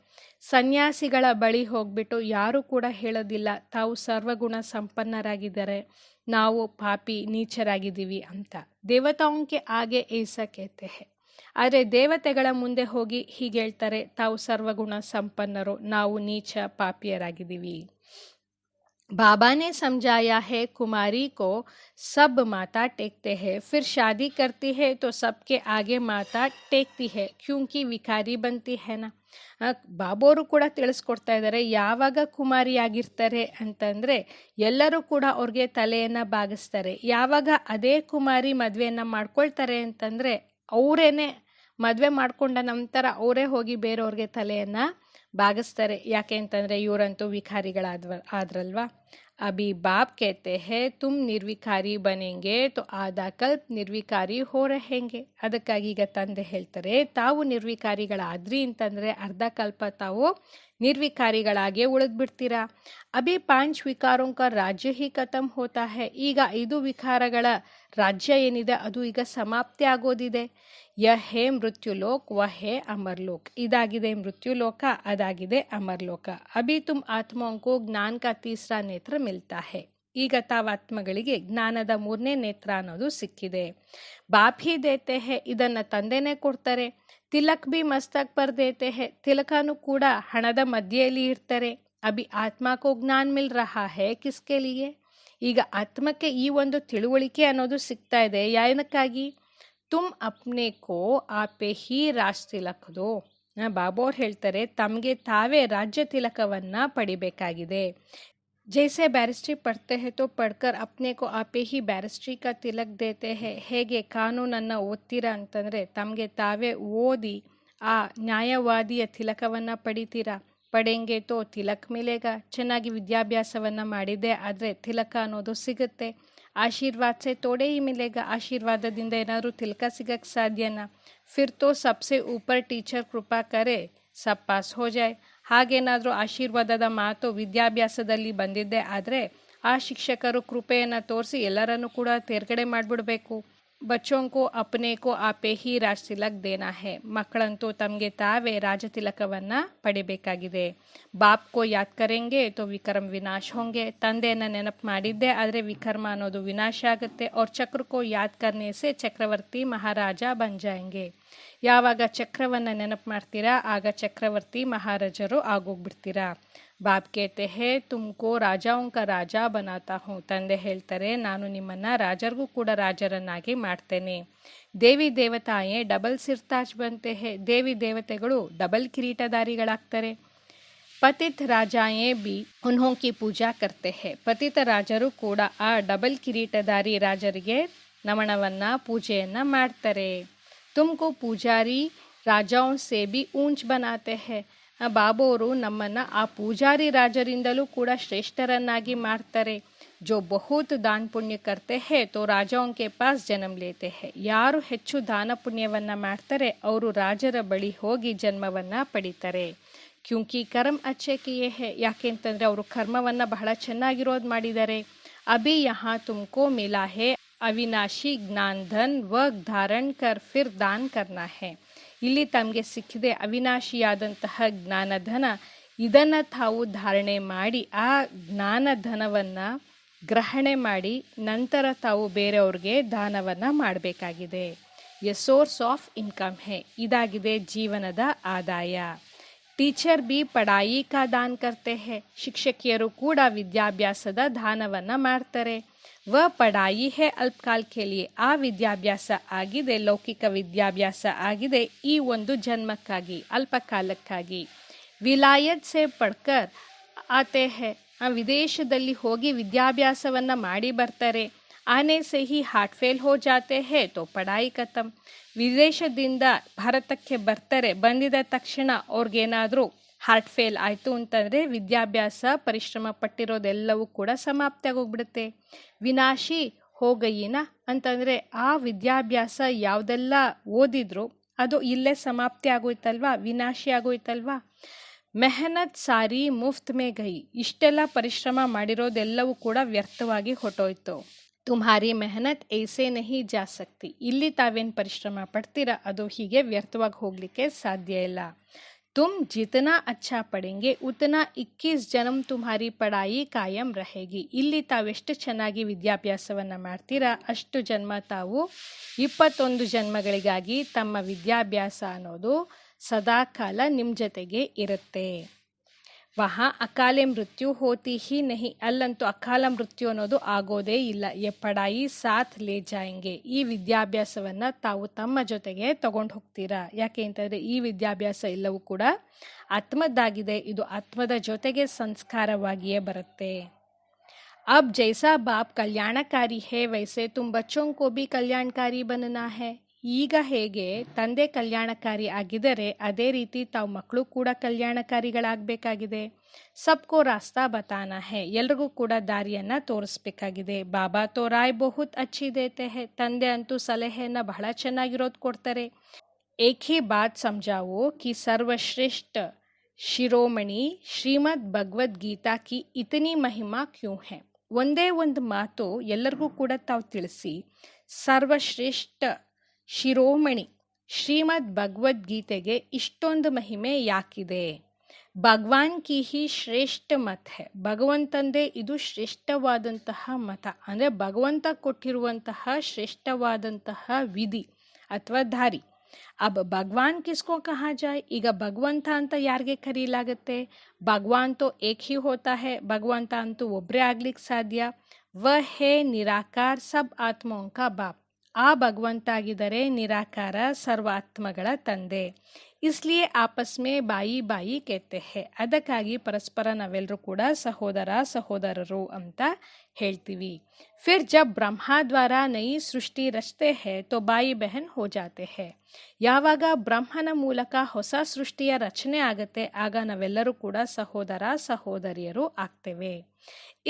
ಸನ್ಯಾಸಿಗಳ ಬಳಿ ಹೋಗ್ಬಿಟ್ಟು ಯಾರು ಕೂಡ ಹೇಳೋದಿಲ್ಲ ತಾವು ಸರ್ವಗುಣ ಸಂಪನ್ನರಾಗಿದ್ದಾರೆ, ನಾವು ಪಾಪಿ ನೀಚರಾಗಿದ್ದೀವಿ ಅಂತ. ದೇವತಾओं के आगे ऐसा कहते हैं. ಆದರೆ ದೇವತೆಗಳ ಮುಂದೆ ಹೋಗಿ ಹೀಗೆ ಹೇಳ್ತಾರೆ, ತಾವು ಸರ್ವಗುಣ ಸಂಪನ್ನರು, ನಾವು ನೀಚ ಪಾಪಿಯರಾಗಿದ್ದೀವಿ. बाबा ने समझाया है कुमारी को सब माता टेकते हैं, फिर शादी करती है तो सबके आगे माता टेकती है क्योंकि विकारी बनती है ना. ಬಾಬೋರು ಕೂಡ ತಿಳಿಸ್ಕೊಡ್ತಾ ಇದ್ದಾರೆ, ಯಾವಾಗ ಕುಮಾರಿ ಆಗಿರ್ತಾರೆ ಅಂತಂದರೆ ಎಲ್ಲರೂ ಕೂಡ ಅವ್ರಿಗೆ ತಲೆಯನ್ನು ಬಾಗಿಸ್ತಾರೆ. ಯಾವಾಗ ಅದೇ ಕುಮಾರಿ ಮದುವೆಯನ್ನು ಮಾಡ್ಕೊಳ್ತಾರೆ ಅಂತಂದರೆ ಅವರೇನೆ ಮದುವೆ ಮಾಡ್ಕೊಂಡ ನಂತರ ಅವರೇ ಹೋಗಿ ಬೇರೆಯವ್ರಿಗೆ ತಲೆಯನ್ನು ಬಾಗಿಸ್ತಾರೆ. ಯಾಕೆ ಅಂತಂದರೆ ಇವರಂತೂ ಆದ್ರಲ್ವಾ. अभी बाप कहते हैं तुम ನಿರ್ವಿಕಾರಿ ಬನೆಂಗೆ तो ಆಧಾ ಕಲ್ಪ್ ನಿರ್ವಿಕಾರಿ ಹೋ रहेंगे. ಅದಕ್ಕಾಗಿ ಈಗ ತಂದೆ ಹೇಳ್ತಾರೆ, ತಾವು ನಿರ್ವಿಕಾರಿಗಳಾದ್ರಿ ಅಂತಂದರೆ ಅರ್ಧ ಕಲ್ಪ ತಾವು ನಿರ್ವಿಕಾರಿಗಳಾಗೇ ಉಳಿದ್ಬಿಡ್ತೀರಾ. ಅಭಿ 5 ವಿಕಾರೋं का राज्य ही खत्म होता है. ಈಗ 5 ವಿಕಾರಗಳ ರಾಜ್ಯ ಏನಿದೆ ಅದು ಈಗ ಸಮಾಪ್ತಿ ಆಗೋದಿದೆ. ಯಹ ಹೇ ಮೃತ್ಯುಲೋಕ್ ವಹ ಹೇ ಅಮರ್ಲೋಕ್. ಇದಾಗಿದೆ ಮೃತ್ಯುಲೋಕ, ಅದಾಗಿದೆ ಅಮರ್ಲೋಕ. ಅಭಿ ತುಮ್ ಆತ್ಮೋಂ ಕೋ ಜ್ಞಾನ ಕಾ ತೀಸರಾ ನೇತ್ರ ಮಿಲ್ತಾ ಹೇ. ಈಗ ತಾವಾತ್ಮಗಳಿಗೆ ಜ್ಞಾನದ 3ನೇ ನೇತ್ರ ಅನ್ನೋದು ಸಿಕ್ಕಿದೆ. ಬಾಪ್ ಹಿ ದೇತೆ ಹೇ, ಇದನ್ನು ತಂದೆನೇ ಕೊಡ್ತಾರೆ. ತಿಲಕ್ ಬಿ ಮಸ್ತಕ್ ಪರ್ ದೇತೆ ಹೇ, ತಿಲಕನೂ ಕೂಡ ಹಣದ ಮಧ್ಯೆಯಲ್ಲಿ ಇರ್ತಾರೆ. ಅಭಿ ಆತ್ಮಕೋ ಜ್ಞಾನ ಮಿಲ್ ರಹಾ ಹೇ ಕಿಸ್ಕೆ ಲಿಯೆ. ಈಗ ಆತ್ಮಕ್ಕೆ ಈ ಒಂದು ತಿಳುವಳಿಕೆ ಅನ್ನೋದು ಸಿಗ್ತಾ ಇದೆ, ಏನಕ್ಕಾಗಿ? ತುಮ್ ಅಪ್ನೆ ಕೋ ಆಪೆ ಹಿ ರಾಜ್ ತಿಲಕ್ ದೋ. ಬಾಬೋರ್ ಹೇಳ್ತಾರೆ, ತಮಗೆ ತಾವೇ ರಾಜ್ಯ ತಿಲಕವನ್ನು ಪಡಿಬೇಕಾಗಿದೆ. जैसे बैरिस्ट्री पढ़ते हैं तो पढ़कर अपने को आपे ही बैरिस्ट्री का तिलक देते हैं. ಹೇಗೆ ಕಾನೂನನ್ನು ಓದ್ತೀರಾ ಅಂತಂದರೆ ತಮಗೆ ತಾವೇ ಓದಿ ಆ ನ್ಯಾಯವಾದಿಯ ತಿಲಕವನ್ನು ಪಡಿತೀರಾ. ಪಡೆಂಗೆ ತೋ ತಿಲಕ್ ಮಿಲೇಗ. ಚೆನ್ನಾಗಿ ವಿದ್ಯಾಭ್ಯಾಸವನ್ನು ಮಾಡಿದ್ದೆ ಆದರೆ ತಿಲಕ ಅನ್ನೋದು ಸಿಗುತ್ತೆ. ಆಶೀರ್ವಾದ ಸೆ ತೋಡೆ ಹಿ ಮಿಲೇಗ. ಆಶೀರ್ವಾದದಿಂದ ಏನಾದರೂ ತಿಲಕ ಸಿಗಕ್ಕೆ ಸಾಧ್ಯನಾ? ಫಿರ್ ತೋ ಸಬ್ಸೆ ಊಪರ್ ಟೀಚರ್ ಕೃಪಾ ಕರೆ ಸಬ್ ಪಾಸ್ ಹೋ ಜಾಯ್. ಹಾಗೇನಾದರೂ ಆಶೀರ್ವಾದದ ಮಾತು ವಿದ್ಯಾಭ್ಯಾಸದಲ್ಲಿ ಬಂದಿದ್ದೆ ಆದರೆ ಆ ಶಿಕ್ಷಕರು ಕೃಪೆಯನ್ನು ತೋರಿಸಿ ಎಲ್ಲರನ್ನೂ ಕೂಡ ತೇರ್ಗಡೆ ಮಾಡಿಬಿಡಬೇಕು. ಬಚ್ಚೋಂಕೋ ಅಪ್ನೇಕೋ ಆಪೆ ಹಿ ರಾಜ್ ತಿಲಕ್ ದೇನಾ ಹೇ. ಮಕ್ಕಳಂತೂ ತಮಗೆ ತಾವೇ ರಾಜ ತಿಲಕವನ್ನು ಪಡಿಬೇಕಾಗಿದೆ. ಬಾಪ್ ಕೋ ಯಾದ್ ಕರೆಂಗೆ ತೋ ವಿಕರ್ಮ ವಿನಾಶ್ ಹೋಂಗೆ. ತಂದೆಯನ್ನು ನೆನಪು ಮಾಡಿದ್ದೆ ಆದರೆ ವಿಕರ್ಮ ಅನ್ನೋದು ವಿನಾಶ ಆಗುತ್ತೆ. ಅವ್ರ ಚಕ್ರಕ್ಕೋ ಯಾದ್ ಕರ್ನೆ ಸೆ ಚಕ್ರವರ್ತಿ ಮಹಾರಾಜ ಬನ್ ಜಾಯಂಗೆ. ಯಾವಾಗ ಚಕ್ರವನ್ನು ನೆನಪು ಮಾಡ್ತೀರಾ ಆಗ ಚಕ್ರವರ್ತಿ ಮಹಾರಾಜರು ಆಗೋಗ್ಬಿಡ್ತೀರಾ. ಬಾಪ್ ಕೇತೆ ಹೇ ತುಮ್ಕೋ ರಾಜಾओं का ರಾಜಾ ಬನಾತಾ ಹೂँ. ತಂದೆ ಹೇಳ್ತಾರೆ, ನಾನು ನಿಮ್ಮನ್ನು ರಾಜರಿಗೂ ಕೂಡ ರಾಜರನ್ನಾಗಿ ಮಾಡ್ತೇನೆ. ದೇವಿ ದೇವತಾಯೇ ಡಬಲ್ ಸಿರ್ತಾಜ್ ಬಂತೆ ಹೇ. ದೇವಿ ದೇವತೆಗಳು ಡಬಲ್ ಕಿರೀಟಧಾರಿಗಳಾಗ್ತಾರೆ. ಪತಿತ್ ರಾಜಾಯೇ ಬಿ ಉನ್ಹೋಂ ಕಿ ಪೂಜಾ ಕರ್ತೆ ಹೇ. ಪತಿತ ರಾಜರು ಕೂಡ ಆ ಡಬಲ್ ಕಿರೀಟಧಾರಿ ರಾಜರಿಗೆ ನಮನವನ್ನು ಪೂಜೆಯನ್ನು ಮಾಡ್ತಾರೆ. ತುಮಕು ಪೂಜಾರಿ ರಾಜಾओं से भी ऊंच बनाते हैं. ಬಾಬೋರು ನಮ್ಮನ್ನು ಆ ಪೂಜಾರಿ ರಾಜರಿಂದಲೂ ಕೂಡ ಶ್ರೇಷ್ಠರನ್ನಾಗಿ ಮಾಡ್ತಾರೆ. ಜೋ ಬಹುತ್ ದಾನ ಪುಣ್ಯ ಕರ್ತೆ ಹೇ ತೋ ರಾಜಾओं के पास ಜನ್ಮ ಲೇತೆ ಹೇ. ಯಾರು ಹೆಚ್ಚು ದಾನ ಪುಣ್ಯವನ್ನು ಮಾಡ್ತಾರೆ ಅವರು ರಾಜರ ಬಳಿ ಹೋಗಿ ಜನ್ಮವನ್ನು ಪಡಿತಾರೆ. ಕ್ಯೂಂಕಿ ಕರ್ಮ ಅಚ್ಚೆ ಕಿಯೇ ಹೇ. ಯಾಕೆಂತಂದರೆ ಅವರು ಕರ್ಮವನ್ನು ಬಹಳ ಚೆನ್ನಾಗಿರೋದು ಮಾಡಿದ್ದಾರೆ. ಅಭಿ ಯಹಾ ತುಮಕೋ ಮಿಲಾ ಹೇ ಅವಿನಾಶಿ ಜ್ಞಾನ ಧನ್ ವಗ್ ಧಾರಣ್ ಕರ್ ಫಿರ್ ದಾನ್ ಕರ್ನಾ ಹೇ. ಇಲ್ಲಿ ತಮಗೆ ಸಿಕ್ಕಿದೆ ಅವಿನಾಶಿಯಾದಂತಹ ಜ್ಞಾನಧನ. ಇದನ್ನು ತಾವು ಧಾರಣೆ ಮಾಡಿ ಆ ಜ್ಞಾನಧನವನ್ನು ಗ್ರಹಣೆ ಮಾಡಿ ನಂತರ ತಾವು ಬೇರೆಯವ್ರಿಗೆ ದಾನವನ್ನು ಮಾಡಬೇಕಾಗಿದೆ. ಎ ಸೋರ್ಸ್ ಆಫ್ ಇನ್ಕಮ್ ಹೇ. ಇದಾಗಿದೆ ಜೀವನದ ಆದಾಯ. ಟೀಚರ್ ಬಿ ಪಢಾಯಿ ಕಾ ದಾನ್ ಕರ್ತೆ ಹೇ. ಶಿಕ್ಷಕಿಯರು ಕೂಡ ವಿದ್ಯಾಭ್ಯಾಸದ ದಾನವನ್ನು ಮಾಡ್ತಾರೆ. ವ ಪಢಾಯಿ ಹೇ ಅಲ್ಪಕಾಲ ಕೇಳಿಯೇ. ಆ ವಿದ್ಯಾಭ್ಯಾಸ ಆಗಿದೆ ಲೌಕಿಕ ವಿದ್ಯಾಭ್ಯಾಸ ಆಗಿದೆ ಈ ಒಂದು ಜನ್ಮಕ್ಕಾಗಿ, ಅಲ್ಪಕಾಲಕ್ಕಾಗಿ. ವಿಲಾಯತ್ ಸೆ ಪಡ್ಕರ್ ಆತೆ ಹೇ. ವಿದೇಶದಲ್ಲಿ ಹೋಗಿ ವಿದ್ಯಾಭ್ಯಾಸವನ್ನು ಮಾಡಿ ಬರ್ತಾರೆ. आने से ही हार्ट फेल हो जाते हैं तो पढ़ाई खत्म. ವಿದೇಶದಿಂದ ಭಾರತಕ್ಕೆ ಬರ್ತಾರೆ, ಬಂದಿದ ತಕ್ಷಣ ಅವ್ರಿಗೇನಾದರೂ ಹಾರ್ಟ್ ಫೇಲ್ ಆಯಿತು ಅಂತಂದರೆ ವಿದ್ಯಾಭ್ಯಾಸ ಪರಿಶ್ರಮ ಪಟ್ಟಿರೋದೆಲ್ಲವೂ ಕೂಡ ಸಮಾಪ್ತಿ ಆಗೋಗ್ಬಿಡುತ್ತೆ. ವಿನಾಶಿ ಹೋಗಯಿನ ಅಂತಂದರೆ ಆ ವಿದ್ಯಾಭ್ಯಾಸ ಯಾವುದೆಲ್ಲ ಓದಿದ್ರು ಅದು ಇಲ್ಲೇ ಸಮಾಪ್ತಿ ಆಗೋಯ್ತಲ್ವಾ, ವಿನಾಶಿ ಆಗೋಯ್ತಲ್ವಾ. ಮೆಹನತ್ ಸಾರಿ ಮುಫ್ತ್ ಮೇ ಗೈ, ಇಷ್ಟೆಲ್ಲ ಪರಿಶ್ರಮ ಮಾಡಿರೋದೆಲ್ಲವೂ ಕೂಡ ವ್ಯರ್ಥವಾಗಿ ಹೊಟ್ಟೋಯ್ತು. ತುಮ್ಹಾರಿ ಮೆಹನತ್ ಐಸೆ ನಹಿ ಜಾ ಸಕ್ತಿ, ಇಲ್ಲಿ ತಾವೇನು ಪರಿಶ್ರಮ ಪಡ್ತೀರಾ ಅದು ಹೀಗೆ ವ್ಯರ್ಥವಾಗಿ ಹೋಗಲಿಕ್ಕೆ ಸಾಧ್ಯ ಇಲ್ಲ. ತುಮ್ ಜಿತನಾ ಅಚ್ಚಾ ಪಡೆಂಗೆ ಉತನಾ 21 ಜನ್ಮ ತುಮ್ಹಾರಿ ಪಢಾಯಿ ಕಾಯಂ ರಹೇಗಿ, ಇಲ್ಲಿ ತಾವೆಷ್ಟು ಚೆನ್ನಾಗಿ ವಿದ್ಯಾಭ್ಯಾಸವನ್ನು ಮಾಡ್ತೀರಾ ಅಷ್ಟು ಜನ್ಮ ತಾವು 21 ಜನ್ಮಗಳಿಗಾಗಿ ತಮ್ಮ ವಿದ್ಯಾಭ್ಯಾಸ ಅನ್ನೋದು ಸದಾಕಾಲ ನಿಮ್ಮ ಜೊತೆಗೆ ಇರುತ್ತೆ. ವಹಾ ಅಕಾಲೆ ಮೃತ್ಯು ಹೋತಿ ಹಿ ನಹಿ, ಅಲ್ಲಂತೂ ಅಕಾಲ ಮೃತ್ಯು ಅನ್ನೋದು ಆಗೋದೇ ಇಲ್ಲ. ಎ ಪಢಾಯಿ ಸಾಥ್ ಲೇ ಜಾಯಂಗೆ, ಈ ವಿದ್ಯಾಭ್ಯಾಸವನ್ನು ತಾವು ತಮ್ಮ ಜೊತೆಗೆ ತಗೊಂಡು ಹೋಗ್ತೀರಾ. ಯಾಕೆ ಅಂತಂದರೆ ಈ ವಿದ್ಯಾಭ್ಯಾಸ ಎಲ್ಲವೂ ಕೂಡ ಆತ್ಮದ್ದಾಗಿದೆ, ಇದು ಆತ್ಮದ ಜೊತೆಗೆ ಸಂಸ್ಕಾರವಾಗಿಯೇ ಬರುತ್ತೆ. अब जैसा बाप कल्याणकारी है वैसे तुम बच्चों को भी कल्याणकारी बनना है. ಈಗ ಹೇಗೆ ತಂದೆ ಕಲ್ಯಾಣಕಾರಿ ಆಗಿದರೆ ಅದೇ ರೀತಿ ತಾವು ಮಕ್ಕಳು ಕೂಡ ಕಲ್ಯಾಣಕಾರಿಗಳಾಗಬೇಕಾಗಿದೆ. ಸಬ್ಕೋ ರಾಸ್ತಾ ಬತಾನಾ ಹೇ, ಎಲ್ರಿಗೂ ಕೂಡ ದಾರಿಯನ್ನು ತೋರಿಸ್ಬೇಕಾಗಿದೆ. ಬಾಬಾ ತೋ ರಾಯ್ ಬಹುತ್ ಅಚ್ಚಿ ದೇತೆ ಹೇ, ತಂದೆ ಅಂತೂ ಸಲಹೆಯನ್ನು ಬಹಳ ಚೆನ್ನಾಗಿರೋದು ಕೊಡ್ತಾರೆ. ಏಕ್ ಹಿ ಬಾತ್ ಸಮझाओ कि सर्वश्रेष्ठ ಶಿರೋಮಣಿ ಶ್ರೀಮದ್ ಭಗವದ್ಗೀತಾ ಕಿ ಇತನಿ ಮಹಿಮಾ ಕ್ಯೂ ಹೇ, ಒಂದೇ ಒಂದು ಮಾತು ಎಲ್ಲರಿಗೂ ಕೂಡ ತಾವು ತಿಳಿಸಿ. ಸರ್ವಶ್ರೇಷ್ಠ ಶಿರೋಮಣಿ ಶ್ರೀಮದ್ ಭಗವದ್ಗೀತೆಗೆ ಇಷ್ಟೊಂದು ಮಹಿಮೆ ಯಾಕಿದೆ. ಭಗವಾನ್ ಕಿ ಹಿ ಶ್ರೇಷ್ಠ ಮತ ಹೇ, ಭಗವಂತಂದೇ ಇದು ಶ್ರೇಷ್ಠವಾದಂತಹ ಮತ, ಅಂದರೆ ಭಗವಂತ ಕೊಟ್ಟಿರುವಂತಹ ಶ್ರೇಷ್ಠವಾದಂತಹ ವಿಧಿ ಅಥವಾ ದಾರಿ. अब भगवान किसको कहा जाए, ಈಗ ಭಗವಂತ ಅಂತ ಯಾರಿಗೆ ಕರೀಲಾಗುತ್ತೆ. ಭಗವಾನ್ ತೋ ಏಕ್ ಹಿ ಹೋತಾ ಹೈ, ಭಗವಂತ ಅಂತೂ ಒಬ್ಬರೇ ಆಗ್ಲಿಕ್ಕೆ ಸಾಧ್ಯ. ವಹ ಹೇ ನಿರಾಕಾರ ಸಬ್ ಆತ್ಮೋಂ ಕಾ ಬಾಪ್, ಆ ಭಗವಂತ ಆಗಿದರೆ ನಿರಾಕಾರ ಸರ್ವಾತ್ಮಗಳ ತಂದೆ. ಇಸ್ಲಿಯೇ ಆಪಸ್ ಮೇ ಬಾಯಿ ಬಾಯಿ ಕೇತೆ ಹೇ, ಅದಕ್ಕಾಗಿ ಪರಸ್ಪರ ನಾವೆಲ್ಲರೂ ಕೂಡ ಸಹೋದರ ಸಹೋದರರು ಅಂತ ಹೇಳ್ತೀವಿ. ಫಿರ್ ಜಬ್ ಬ್ರಹ್ಮ ದ್ವಾರ ನೈ ಸೃಷ್ಟಿ ರಚತೆ ಹೇ ತೋ ಬಾಯಿ ಬೆಹನ್ ಹೋ ಜಾತೆ ಹೇ, ಯಾವಾಗ ಬ್ರಹ್ಮನ ಮೂಲಕ ಹೊಸ ಸೃಷ್ಟಿಯ ರಚನೆ ಆಗುತ್ತೆ ಆಗ ನಾವೆಲ್ಲರೂ ಕೂಡ ಸಹೋದರ ಸಹೋದರಿಯರು ಆಗ್ತೇವೆ.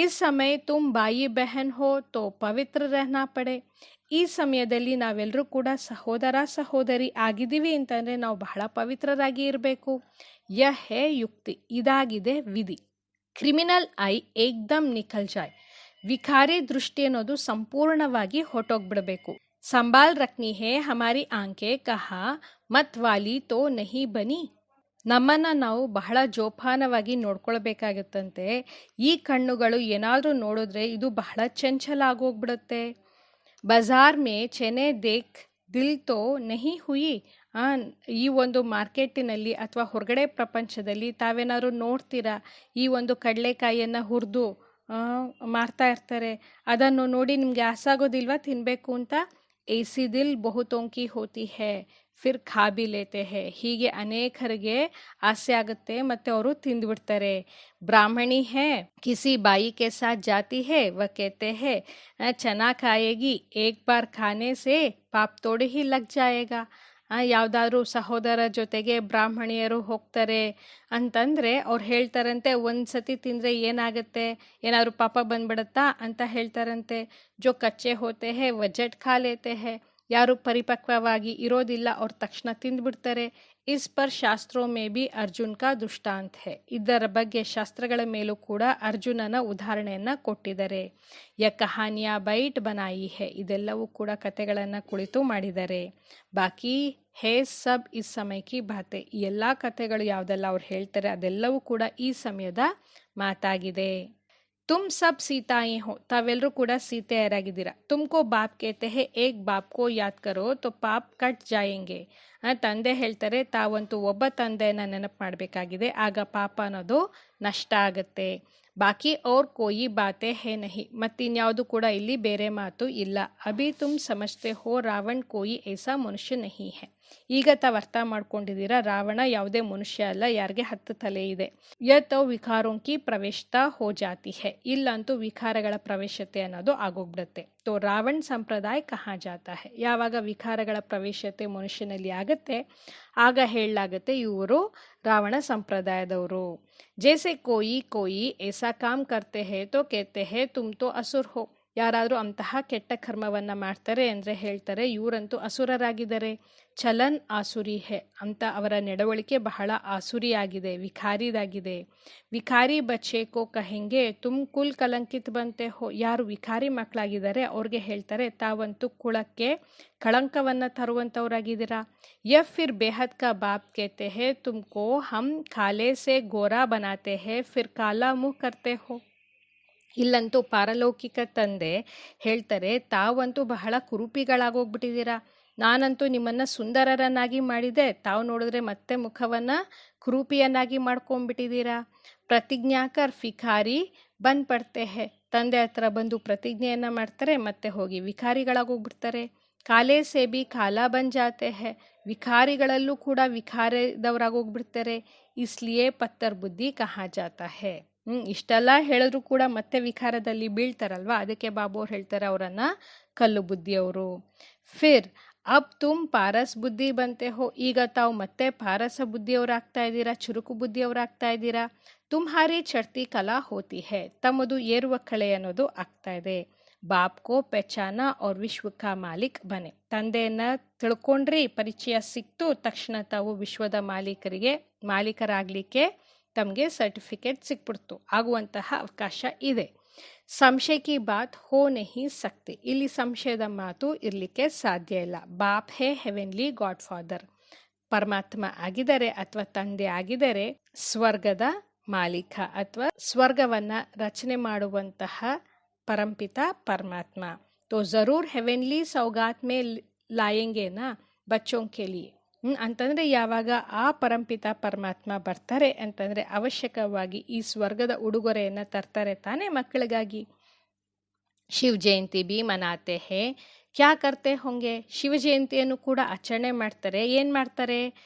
ಇಸ್ ಸಮಯ ತುಮ್ ಬಾಯಿ ಬೆಹನ್ ಹೋ ತೋ ಪವಿತ್ರ ರಹನಾ ಪಡೆ, ಈ ಸಮಯದಲ್ಲಿ ನಾವೆಲ್ಲರೂ ಕೂಡ ಸಹೋದರ ಸಹೋದರಿ ಆಗಿದ್ದೀವಿ ಅಂತಂದರೆ ನಾವು ಬಹಳ ಪವಿತ್ರರಾಗಿ ಇರಬೇಕು. ಯಹ ಹೇ ಯುಕ್ತಿ, ಇದಾಗಿದೆ ವಿಧಿ. ಕ್ರಿಮಿನಲ್ ಐ ಏಕ್ದಮ್ ನಿಖಲ್ ಜಾಯ್, ವಿಕಾರಿ ದೃಷ್ಟಿ ಅನ್ನೋದು ಸಂಪೂರ್ಣವಾಗಿ ಹೊಟ್ಟೋಗ್ಬಿಡಬೇಕು. ಸಂಭಾಲ್ ರಖ್ನಿ ಹೇ ಹಮಾರಿ ಆಂಕೆ ಕಹಾ ಮತ್ ವಾಲಿ ತೋ ನಹಿ ಬನಿ, ನಮ್ಮನ್ನು ನಾವು ಬಹಳ ಜೋಪಾನವಾಗಿ ನೋಡ್ಕೊಳ್ಬೇಕಾಗತ್ತಂತೆ. ಈ ಕಣ್ಣುಗಳು ಏನಾದರೂ ನೋಡಿದ್ರೆ ಇದು ಬಹಳ ಚಂಚಲ ಆಗೋಗ್ಬಿಡುತ್ತೆ. ಬಜಾರ್ ಮೇ ಚೆನೆ ದೇಖ್ ದಿಲ್ ತೋ ನಹಿ ಹುಯಿ, ಈ ಒಂದು ಮಾರ್ಕೆಟಿನಲ್ಲಿ ಅಥವಾ ಹೊರಗಡೆ ಪ್ರಪಂಚದಲ್ಲಿ ತಾವೇನಾದ್ರು ನೋಡ್ತೀರಾ, ಈ ಒಂದು ಕಡಲೆಕಾಯಿಯನ್ನು ಹುರಿದು ಮಾರ್ತಾ ಇರ್ತಾರೆ, ಅದನ್ನು ನೋಡಿ ನಿಮಗೆ ಆಸಾಗೋದಿಲ್ವಾ ತಿನ್ನಬೇಕು ಅಂತ. ಏಸಿ ದಿಲ್ ಬಹುತೋಂಕಿ ಹೋತಿ ಹೇ ಫಿರ್ ಖಾ ಬಿ ಲೇತೆ ಹೇ, ಹೀಗೆ ಅನೇಕರಿಗೆ ಆಸೆ ಆಗುತ್ತೆ ಮತ್ತು ಅವರು ತಿಂದುಬಿಡ್ತಾರೆ. ಬ್ರಾಹ್ಮಣಿ ಹೇ ಕಿಸಿ ಬಾಯಿ ಕೆ ಸಾಥ್ ಜಾತಿ ಹೇ ವ ಕೇತೆ ಹೇ ಚನಾ ಖಾಯೇಗಿ ಏಕ್ ಬಾರ್ ಖಾನೆ ಸೇ ಪಾಪ್ ತೋಡಿ ಹಿ ಲಗ್ ಜಾಯೇಗಾ. ಯಾವುದಾದ್ರೂ ಸಹೋದರ ಜೊತೆಗೆ ಬ್ರಾಹ್ಮಣಿಯರು ಹೋಗ್ತಾರೆ ಅಂತಂದರೆ ಅವ್ರು ಹೇಳ್ತಾರಂತೆ ಒಂದು ಸತಿ ತಿಂದರೆ ಏನಾಗುತ್ತೆ, ಏನಾದರೂ ಪಾಪ ಬಂದ್ಬಿಡುತ್ತಾ ಅಂತ ಹೇಳ್ತಾರಂತೆ. ಜೋ ಕಚ್ಚೆ ಹೋತೆ ಹೇ ವಜಟ್ ಖಾ ಲೇತೆ ಹೇ, ಯಾರು ಪರಿಪಕ್ವವಾಗಿ ಇರೋದಿಲ್ಲ ಅವ್ರು ತಕ್ಷಣ ತಿಂದುಬಿಡ್ತಾರೆ. ಇಸ್ ಪರ್ ಶಾಸ್ತ್ರೋ ಮೇ ಬಿ ಅರ್ಜುನ್ ಕಾ ದೃಷ್ಟಾಂತ ಹೇ, ಇದರ ಬಗ್ಗೆ ಶಾಸ್ತ್ರಗಳ ಮೇಲೂ ಕೂಡ ಅರ್ಜುನನ ಉದಾಹರಣೆಯನ್ನು ಕೊಟ್ಟಿದ್ದಾರೆ. ಯ ಕಹಾನಿಯಾ ಬೈಟ್ ಬನಾಯಿ ಹೇ, ಇದೆಲ್ಲವೂ ಕೂಡ ಕತೆಗಳನ್ನು ಕುಳಿತು ಮಾಡಿದ್ದಾರೆ. ಬಾಕಿ ಹೇ ಸಬ್ ಇಸ್ ಸಮಯ ಕಿ ಬಾತೆ, ಈ ಎಲ್ಲ ಕಥೆಗಳು ಯಾವುದೆಲ್ಲ ಅವ್ರು ಹೇಳ್ತಾರೆ ಅದೆಲ್ಲವೂ ಕೂಡ ಈ ಸಮಯದ ಮಾತಾಗಿದೆ. ತುಮ್ ಸಬ್ ಸೀತಾಯಿ ಹೋ, ತಾವೆಲ್ಲರೂ ಕೂಡ ಸೀತೆಯರಾಗಿದ್ದೀರಾ. ತುಮ್ಕೋ ಬಾಪ್ ಕೇತೆ ಹೇ ಏಕ್ ಬಾಪ್ ಕೋ ಯಾದ್ ಕರೋ ತೋ ಪಾಪ್ ಕಟ್ ಜಾಯೆಂಗೆ, ತಂದೆ ಹೇಳ್ತಾರೆ ತಾವಂತೂ ಒಬ್ಬ ತಂದೆಯನ್ನು ನೆನಪು ಮಾಡಬೇಕಾಗಿದೆ, ಆಗ ಪಾಪ ಅನ್ನೋದು ನಷ್ಟ ಆಗುತ್ತೆ. ಬಾಕಿ ಅವ್ರ ಕೋಯಿ ಬಾತೆ ಹೇ ನಹಿ, ಮತ್ತಿನ್ಯಾವುದು ಕೂಡ ಇಲ್ಲಿ ಬೇರೆ ಮಾತು ಇಲ್ಲ. ಅಭಿ ತುಮ್ ಸಮಜ್ತೆ ಹೋ ರಾವಣ್ ಕೋಯಿ ಐಸಾ ಮನುಷ್ಯ ನಹಿ ಹೇ, ಈಗ ತಾವು ಅರ್ಥ ಮಾಡ್ಕೊಂಡಿದ್ದೀರಾ, ರಾವಣ ಯಾವುದೇ ಮನುಷ್ಯ ಅಲ್ಲ, ಯಾರಿಗೆ 10 ತಲೆ ಇದೆ. ಯತ್ ವಿಕಾರೋಂಕಿ ಪ್ರವೇಶತಾ ಹೋ ಜಾತಿ ಹೈ, ಇಲ್ಲಂತೂ ವಿಕಾರಗಳ ಪ್ರವೇಶತೆ ಅನ್ನೋದು ಆಗೋಗ್ಬಿಡುತ್ತೆ. ತೋ ರಾವಣ್ ಸಂಪ್ರದಾಯ ಕಹಾ ಜಾತಾ ಹೈ, ಯಾವಾಗ ವಿಕಾರಗಳ ಪ್ರವೇಶತೆ ಮನುಷ್ಯನಲ್ಲಿ ಆಗುತ್ತೆ ಆಗ ಹೇಳಲಾಗುತ್ತೆ ಇವರು ರಾವಣ ಸಂಪ್ರದಾಯದವರು. ಜೈಸೆ ಕೋಯಿ ಏಸಾ ಕಾಮ್ ಕರ್ತೆ ಹೇ ತೋ ಕೇತೆ ಹೇ ತುಮ್ ತೋ ಅಸುರ್ ಹೋ, ಯಾರಾದರೂ ಅಂತಹ ಕೆಟ್ಟ ಕರ್ಮವನ್ನು ಮಾಡ್ತಾರೆ ಅಂದರೆ ಹೇಳ್ತಾರೆ ಇವರಂತೂ ಅಸುರರಾಗಿದ್ದಾರೆ. ಚಲನ್ ಆಸುರಿ ಹೇ ಅಂತ ಅವರ ನಡವಳಿಕೆ ಬಹಳ ಆಸುರಿಯಾಗಿದೆ, ವಿಕಾರಿದಾಗಿದೆ. ವಿಕಾರಿ ಬಚ್ಚೆ ಕೋ ಕಹೆಂಗೆ ತುಮ್ ಕುಲ್ ಕಲಂಕಿತ್ ಬಂತೆ ಹೋ, ಯಾರು ವಿಕಾರಿ ಮಕ್ಕಳಾಗಿದ್ದಾರೆ ಅವ್ರಿಗೆ ಹೇಳ್ತಾರೆ ತಾವಂತೂ ಕುಳಕ್ಕೆ ಕಳಂಕವನ್ನು ತರುವಂಥವ್ರಾಗಿದ್ದೀರಾ. ಯ ಫಿರ್ ಬೇಹದ್ ಕಾ ಬಾಪ್ ಕೇತೆ ಹೇ ತುಮ್ಕೋ ಹಮ್ ಕಾಲೆ ಸೆ ಗೋರಾ ಬನಾತೆ ಹೇ ಫಿರ್ ಕಾಲಾ ಮುಹ್ ಕರ್ತೆ ಹೋ, ಇಲ್ಲಂತೂ ಪಾರಲೌಕಿಕ ತಂದೆ ಹೇಳ್ತಾರೆ ತಾವಂತೂ ಬಹಳ ಕುರೂಪಿಗಳಾಗೋಗ್ಬಿಟ್ಟಿದ್ದೀರಾ, ನಾನಂತೂ ನಿಮ್ಮನ್ನು ಸುಂದರರನ್ನಾಗಿ ಮಾಡಿದೆ, ತಾವು ನೋಡಿದ್ರೆ ಮತ್ತೆ ಮುಖವನ್ನು ಕುರೂಪಿಯನ್ನಾಗಿ ಮಾಡ್ಕೊಂಡ್ಬಿಟ್ಟಿದ್ದೀರಾ. ಪ್ರತಿಜ್ಞಾಕರ್ ಫಿಕಾರಿ ಬಂದ್ ಪಡ್ತೆ ಹೇ, ತಂದೆ ಹತ್ರ ಬಂದು ಪ್ರತಿಜ್ಞೆಯನ್ನು ಮಾಡ್ತಾರೆ ಮತ್ತೆ ಹೋಗಿ ವಿಕಾರಿಗಳಾಗೋಗ್ಬಿಡ್ತಾರೆ. ಕಾಲೇ ಸೇ ಬಿ ಕಾಲಾ ಬಂದ್ ಜಾತೆ ಹೇ, ವಿಕಾರಿಗಳಲ್ಲೂ ಕೂಡ ವಿಕಾರದವರಾಗೋಗ್ಬಿಡ್ತಾರೆ. ಇಸ್ಲಿಯೇ ಪತ್ತರ್ ಬುದ್ಧಿ ಕಹಾ ಜಾತಾ ಹೇ, ಇಷ್ಟೆಲ್ಲ ಹೇಳಿದ್ರು ಕೂಡ ಮತ್ತೆ ವಿಕಾರದಲ್ಲಿ ಬೀಳ್ತಾರಲ್ವ, ಅದಕ್ಕೆ ಬಾಬು ಅವ್ರು ಹೇಳ್ತಾರೆ ಅವರನ್ನು ಕಲ್ಲು ಬುದ್ಧಿಯವರು. ಫಿರ್ ಅಬ್ ತುಮ್ ಪಾರಸ್ ಬುದ್ಧಿ ಬಂತೆ ಹೋ, ಈಗ ತಾವು ಮತ್ತೆ ಪಾರಸ ಬುದ್ಧಿಯವರಾಗ್ತಾ ಇದ್ದೀರಾ, ಚುರುಕು ಬುದ್ಧಿಯವರಾಗ್ತಾ ಇದ್ದೀರಾ. ತುಮ್ಹಾರಿ ಚಡ್ತಿ ಕಲಾ ಹೋತಿ ಹೇ, ತಮ್ಮದು ಏರುವ ಕಳೆ ಅನ್ನೋದು ಆಗ್ತಾ ಇದೆ. ಬಾಪ್ ಕೋ ಪೆಚಾನ ಅವ್ರ ವಿಶ್ವಕ ಮಾಲೀಕ್ ಬನೆ, ತಂದೆಯನ್ನು ತಿಳ್ಕೊಂಡ್ರಿ, ಪರಿಚಯ ಸಿಕ್ತು ತಕ್ಷಣ ತಾವು ವಿಶ್ವದ ಮಾಲೀಕರಾಗಲಿಕ್ಕೆ ತಮಗೆ ಸರ್ಟಿಫಿಕೇಟ್ ಸಿಕ್ಬಿಡ್ತು, ಆಗುವಂತಹ ಅವಕಾಶ ಇದೆ. ಸಂಶಯಕಿ ಬಾತ್ ಹೋ ನಹಿ ಸಕ್ತಿ, ಇಲ್ಲಿ ಸಂಶಯದ ಮಾತು ಇರಲಿಕ್ಕೆ ಸಾಧ್ಯ ಇಲ್ಲ. ಬಾಪ್ ಹೇ ಹೆವೆನ್ಲಿ ಗಾಡ್ ಫಾದರ್, ಪರಮಾತ್ಮ ಆಗಿದ್ದಾರೆ ಅಥವಾ ತಂದೆ ಆಗಿದ್ದಾರೆ ಸ್ವರ್ಗದ ಮಾಲೀಕ ಅಥವಾ ಸ್ವರ್ಗವನ್ನು ರಚನೆ ಮಾಡುವಂತಹ ಪರಂಪಿತ ಪರಮಾತ್ಮ. ತೋ ಜರೂರ್ ಹೆವೆನ್ಲಿ ಸೌಗಾತ್ ಮೇ ಲಾಯೆಂಗೆನಾ ಬಚ್ಚೋಂ ಕೆ ಲಿಯೆ, ಅಂತಂದರೆ ಯಾವಾಗ ಆ ಪರಂಪಿತ ಪರಮಾತ್ಮ ಬರ್ತಾರೆ ಅಂತಂದರೆ ಅವಶ್ಯಕವಾಗಿ ಈ ಸ್ವರ್ಗದ ಉಡುಗೊರೆಯನ್ನು ತರ್ತಾರೆ ತಾನೇ ಮಕ್ಕಳಿಗಾಗಿ. ಶಿವ ಜಯಂತಿ ಬಿ ಮನಾತೆ ಹೇ, ಕ್ಯಾ ಕರ್ತೆ ಹೋಂಗೆ, ಶಿವ ಜಯಂತಿಯನ್ನು ಕೂಡ ಆಚರಣೆ ಮಾಡ್ತಾರೆ. ಏನು ಮಾಡ್ತಾರೆ,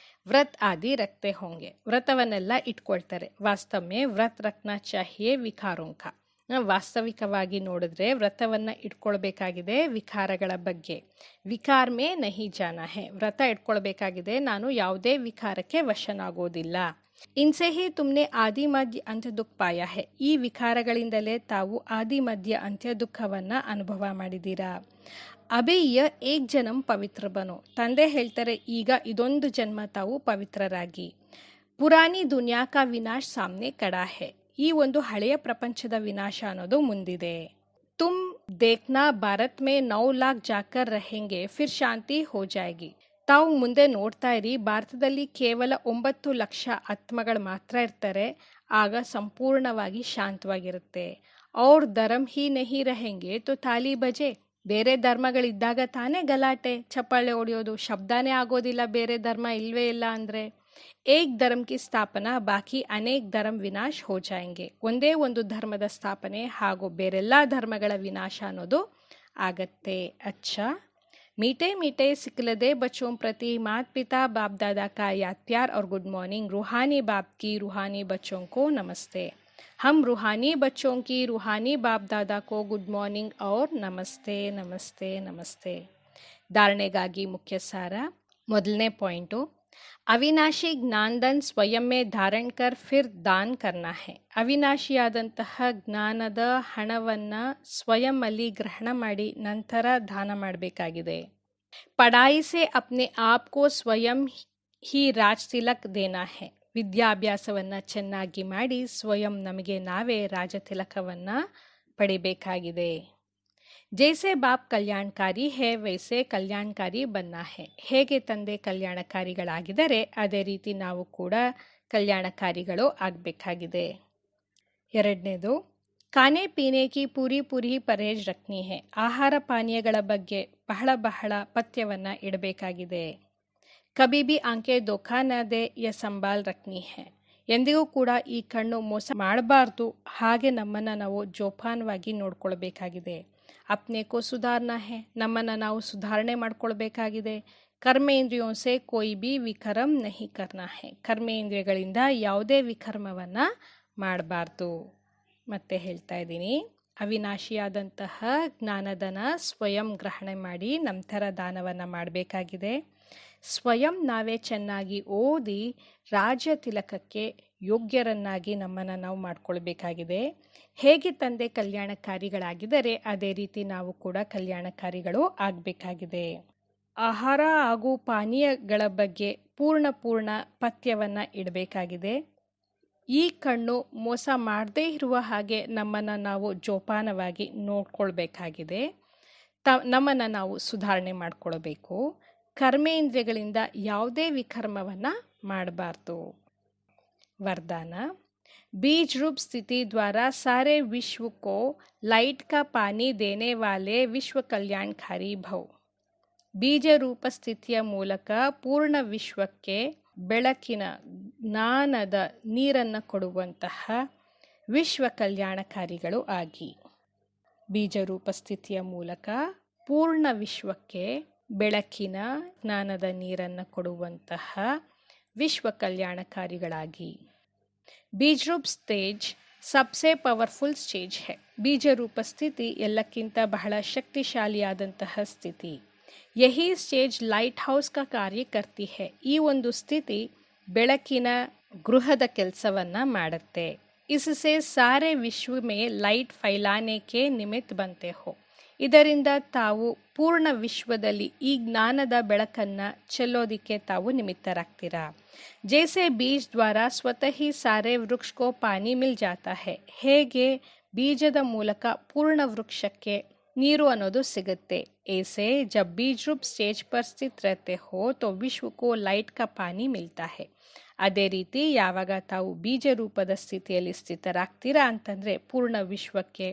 ವ್ರತ್ ಆದಿ ರಕ್ತೆ ಹೋಂಗೆ, ವ್ರತವನ್ನೆಲ್ಲ ಇಟ್ಕೊಳ್ತಾರೆ. ವಾಸ್ತವಮೇ ವ್ರತ್ ರಕ್ನ ಚಾಹಿಯೇ ವಿಕಾರೋಂಕ, ವಾಸ್ತವಿಕವಾಗಿ ನೋಡಿದ್ರೆ ವ್ರತವನ್ನು ಇಟ್ಕೊಳ್ಬೇಕಾಗಿದೆ ವಿಕಾರಗಳ ಬಗ್ಗೆ. ವಿಕಾರ ಮೇ ನಹಿ ಜಾನ ಹೇ, ವ್ರತ ಇಟ್ಕೊಳ್ಬೇಕಾಗಿದೆ ನಾನು ಯಾವುದೇ ವಿಕಾರಕ್ಕೆ ವಶನಾಗೋದಿಲ್ಲ. ಇನ್ಸೆ ಹಿ ತುಮ್ನೆ ಆದಿ ಮಧ್ಯ ಅಂತ್ಯ ದುಃಖ ಪಾಯ ಹೇ, ಈ ವಿಕಾರಗಳಿಂದಲೇ ತಾವು ಆದಿ ಮಧ್ಯ ಅಂತ್ಯ ದುಃಖವನ್ನು ಅನುಭವ ಮಾಡಿದ್ದೀರಾ. ಅಬೇ ಯ ಏಕ್ ಜನ್ಮ ಪವಿತ್ರ ಬನೋ, ತಂದೆ ಹೇಳ್ತಾರೆ ಈಗ ಇದೊಂದು ಜನ್ಮ ತಾವು ಪವಿತ್ರರಾಗಿ. ಪುರಾನಿ ದುನಿಯಾ ಕಾ ವಿನಾಶ್ ಸಾಮ್ನೆ ಕಡಾ ಹೇ, ಈ ಒಂದು ಹಳೆಯ ಪ್ರಪಂಚದ ವಿನಾಶ ಅನ್ನೋದು ಮುಂದಿದೆ. ತುಮ್ ದೇಖ್ನಾ ಭಾರತ್ ಮೇ 9 लाख ಜಾಕರ್ रहेंगे ಫಿರ್ ಶಾಂತಿ ಹೋ ಜಾಯೇಗಿ, ತಾವು ಮುಂದೆ ನೋಡ್ತಾ ಇರಿ ಭಾರತದಲ್ಲಿ ಕೇವಲ 9 ಲಕ್ಷ ಆತ್ಮಗಳು ಮಾತ್ರ ಇರ್ತಾರೆ, ಆಗ ಸಂಪೂರ್ಣವಾಗಿ ಶಾಂತವಾಗಿರುತ್ತೆ. ಔರ್ ಧರ್ಮ್ ಹಿ ನಹಿ रहेंगे ತೋ ತಾಲಿ ಬಜೆ, ಬೇರೆ ಧರ್ಮಗಳಿದ್ದಾಗ ತಾನೇ ಗಲಾಟೆ ಚಪ್ಪಾಳೆ ಹೊಡೆಯೋದು, ಶಬ್ದನೇ ಆಗೋದಿಲ್ಲ ಬೇರೆ ಧರ್ಮ ಇಲ್ವೇ ಇಲ್ಲ ಅಂದರೆ. ಏಕ್ ಧರ್ಮ ಕಿ ಸ್ಥಾಪನಾ ಬಾಕಿ ಅನೇಕ್ ಧರ್ಮ ವಿನಾಶ್ ಹೋ ಜಾಯಂಗೆ, ಒಂದೇ ಒಂದು ಧರ್ಮದ ಸ್ಥಾಪನೆ ಹಾಗೂ ಬೇರೆಲ್ಲ ಧರ್ಮಗಳ ವಿನಾಶ ಅನ್ನೋದು ಆಗತ್ತೆ. ಅಚ್ಚಾ मीठे मीठे सिकलदे बच्चों प्रति माता पिता बाप दादा का याद प्यार और गुड मॉर्निंग. रूहानी बाप की रूहानी बच्चों को नमस्ते. हम रूहानी बच्चों की रूहानी बाप दादा को गुड मॉर्निंग और नमस्ते नमस्ते नमस्ते. धारणೆಗಾಗಿ ಮುಖ್ಯ ಸಾರ. ಮೊದಲನೇ ಪಾಯಿಂಟು, ಅವಿನಾಶಿ ಜ್ಞಾನದನ್ ಸ್ವಯಂ ಮೇ ಧಾರಣ್ ಕರ್ ಫಿರ್ ದಾನ್ ಕರ್ನಾ ಹೇ, ಅವಿನಾಶಿಯಾದಂತಹ ಜ್ಞಾನದ ಹಣವನ್ನು ಸ್ವಯಂ ಅಲ್ಲಿ ಗ್ರಹಣ ಮಾಡಿ ನಂತರ ದಾನ ಮಾಡಬೇಕಾಗಿದೆ. ಪಢಾಯಿ ಸೆ ಅಪ್ನೆ ಆಪ್ ಕೋ ಸ್ವಯಂ ಹಿ ರಾಜ್ ತಿಲಕ್ ದೇನಾ ಹೇ, ವಿದ್ಯಾಭ್ಯಾಸವನ್ನು ಚೆನ್ನಾಗಿ ಮಾಡಿ ಸ್ವಯಂ ನಮಗೆ ನಾವೇ ರಾಜತಿಲಕವನ್ನು ಪಡಿಬೇಕಾಗಿದೆ. ಜೈಸೆ ಬಾಪ್ ಕಲ್ಯಾಣಕಾರಿ ಹೇ ವೈಸೆ ಕಲ್ಯಾಣಕಾರಿ ಬನ್ನ ಹೇ, ಹೇಗೆ ತಂದೆ ಕಲ್ಯಾಣಕಾರಿಗಳಾಗಿದ್ದಾರೆ ಅದೇ ರೀತಿ ನಾವು ಕೂಡ ಕಲ್ಯಾಣಕಾರಿಗಳು ಆಗಬೇಕಾಗಿದೆ. ಎರಡನೇದು, ಖಾನೆ ಪೀನೆ ಕಿ ಪೂರಿ ಪರೇಜ್ ರಖ್ನಿ ಹೇ, ಆಹಾರ ಪಾನೀಯಗಳ ಬಗ್ಗೆ ಬಹಳ ಪಥ್ಯವನ್ನು ಇಡಬೇಕಾಗಿದೆ. ಕಭಿ ಭಿ ಆಂಕೆ ಧೋಖಾ ನ ದೇ ಯ ಸಂಭಾಲ್ ರಖ್ನಿ ಹೇ, ಎಂದಿಗೂ ಕೂಡ ಈ ಕಣ್ಣು ಮೋಸ ಮಾಡಬಾರ್ದು, ಹಾಗೆ ನಮ್ಮನ್ನು ನಾವು ಜೋಪಾನವಾಗಿ ನೋಡ್ಕೊಳ್ಬೇಕಾಗಿದೆ. ಅಪ್ನೆ ಕೋ ಸುಧಾರ್ನಾ ಹೇ, ನಮ್ಮನ್ನು ನಾವು ಸುಧಾರಣೆ ಮಾಡ್ಕೊಳ್ಬೇಕಾಗಿದೆ. ಕರ್ಮೇಂದ್ರಿಯೋ ಸೆ ಕೋಯಿ ಬಿ ವಿಕರ್ಮ ನಹಿ ಕರ್ನಾ ಹೈ. ಕರ್ಮೇಂದ್ರಿಯಗಳಿಂದ ಯಾವುದೇ ವಿಕರ್ಮವನ್ನು ಮಾಡಬಾರ್ದು. ಮತ್ತೆ ಹೇಳ್ತಾ ಇದ್ದೀನಿ, ಅವಿನಾಶಿಯಾದಂತಹ ಜ್ಞಾನದನ ಸ್ವಯಂ ಗ್ರಹಣೆ ಮಾಡಿ ನಂತರ ದಾನವನ್ನು ಮಾಡಬೇಕಾಗಿದೆ. ಸ್ವಯಂ ನಾವೇ ಚೆನ್ನಾಗಿ ಓದಿ ರಾಜ್ಯ ತಿಲಕಕ್ಕೆ ಯೋಗ್ಯರನ್ನಾಗಿ ನಮ್ಮನ್ನು ನಾವು ಮಾಡಿಕೊಳ್ಬೇಕಾಗಿದೆ. ಹೇಗೆ ತಂದೆ ಕಲ್ಯಾಣಕಾರಿಗಳಾಗಿದ್ದರೆ ಅದೇ ರೀತಿ ನಾವು ಕೂಡ ಕಲ್ಯಾಣಕಾರಿಗಳು ಆಗಬೇಕಾಗಿದೆ. ಆಹಾರ ಹಾಗೂ ಪಾನೀಯಗಳ ಬಗ್ಗೆ ಪೂರ್ಣ ಪಥ್ಯವನ್ನು ಇಡಬೇಕಾಗಿದೆ. ಈ ಕಣ್ಣು ಮೋಸ ಮಾಡದೇ ಇರುವ ಹಾಗೆ ನಮ್ಮನ್ನು ನಾವು ಜೋಪಾನವಾಗಿ ನೋಡ್ಕೊಳ್ಬೇಕಾಗಿದೆ. ನಮ್ಮನ್ನು ನಾವು ಸುಧಾರಣೆ ಮಾಡಿಕೊಳ್ಬೇಕು. ಕರ್ಮೇಂದ್ರಿಯಗಳಿಂದ ಯಾವುದೇ ವಿಕರ್ಮವನ್ನು ಮಾಡಬಾರ್ದು. वरदान, बीज रूप स्थिति द्वारा सारे विश्व को लाइट का पानी देने वाले विश्व कल्याणकारी भव. ಬೀಜ ರೂಪ ಸ್ಥಿತಿಯ ಮೂಲಕ ಪೂರ್ಣ ವಿಶ್ವಕ್ಕೆ ಬೆಳಕಿನ ಜ್ಞಾನದ ನೀರನ್ನು ಕೊಡುವಂತಹ ವಿಶ್ವ ಕಲ್ಯಾಣಕಾರಿಗಳು ಆಗಿ. ಬೀಜ ರೂಪ ಸ್ಥಿತಿಯ ಮೂಲಕ ಪೂರ್ಣ ವಿಶ್ವಕ್ಕೆ ಬೆಳಕಿನ ಜ್ಞಾನದ ನೀರನ್ನು ಕೊಡುವಂತಹ ವಿಶ್ವ ಕಲ್ಯಾಣಕಾರಿಗಳಾಗಿ. बीज रूप स्टेज सबसे पावरफुल स्टेज है. ಬೀಜ ರೂಪ ಸ್ಥಿತಿ ಎಲ್ಲಕ್ಕಿಂತ ಬಹಳ ಶಕ್ತಿಶಾಲಿಯಾದಂತಹ ಸ್ಥಿತಿ. ಯಹಿ ಸ್ಟೇಜ್ ಲೈಟ್ ಹೌಸ್ ಕಾ ಕಾರ್ಯ ಕರ್ತಿ ಹೈ. ಈ ಒಂದು ಸ್ಥಿತಿ ಬೆಳಕಿನ ಗೃಹದ ಕೆಲಸವನ್ನು ಮಾಡುತ್ತೆ. इससे सारे विश्व में लाइट फैलाने के निमित्त बनते हो. ಇದರಿಂದ ತಾವು ಪೂರ್ಣ ವಿಶ್ವದಲ್ಲಿ ಈ ಜ್ಞಾನದ ಬೆಳಕನ್ನು ಚೆಲ್ಲೋದಿಕ್ಕೆ ತಾವು ನಿಮಿತ್ತರಾಗ್ತೀರಾ. ಜೈಸೆ ಬೀಜ್ ದ್ವಾರ ಸ್ವತಃ ಹಿ ಸಾರೆ ವೃಕ್ಷ ಕೋ ಪಾನಿ ಮಿಲ್ ಜಾತಾ ಹೈ. ಹೇಗೆ ಬೀಜದ ಮೂಲಕ ಪೂರ್ಣ ವೃಕ್ಷಕ್ಕೆ ನೀರು ಅನ್ನೋದು ಸಿಗುತ್ತೆ. ऐसे जब बीज रूप स्टेज पर स्थित रहते हो तो विश्व को लाइट का पानी मिलता है. ಅದೇ ರೀತಿ ಯಾವಾಗ ತಾವು ಬೀಜ ರೂಪದ ಸ್ಥಿತಿಯಲ್ಲಿ ಸ್ಥಿತರಾಗ್ತೀರಾ ಅಂತಂದರೆ ಪೂರ್ಣ ವಿಶ್ವಕ್ಕೆ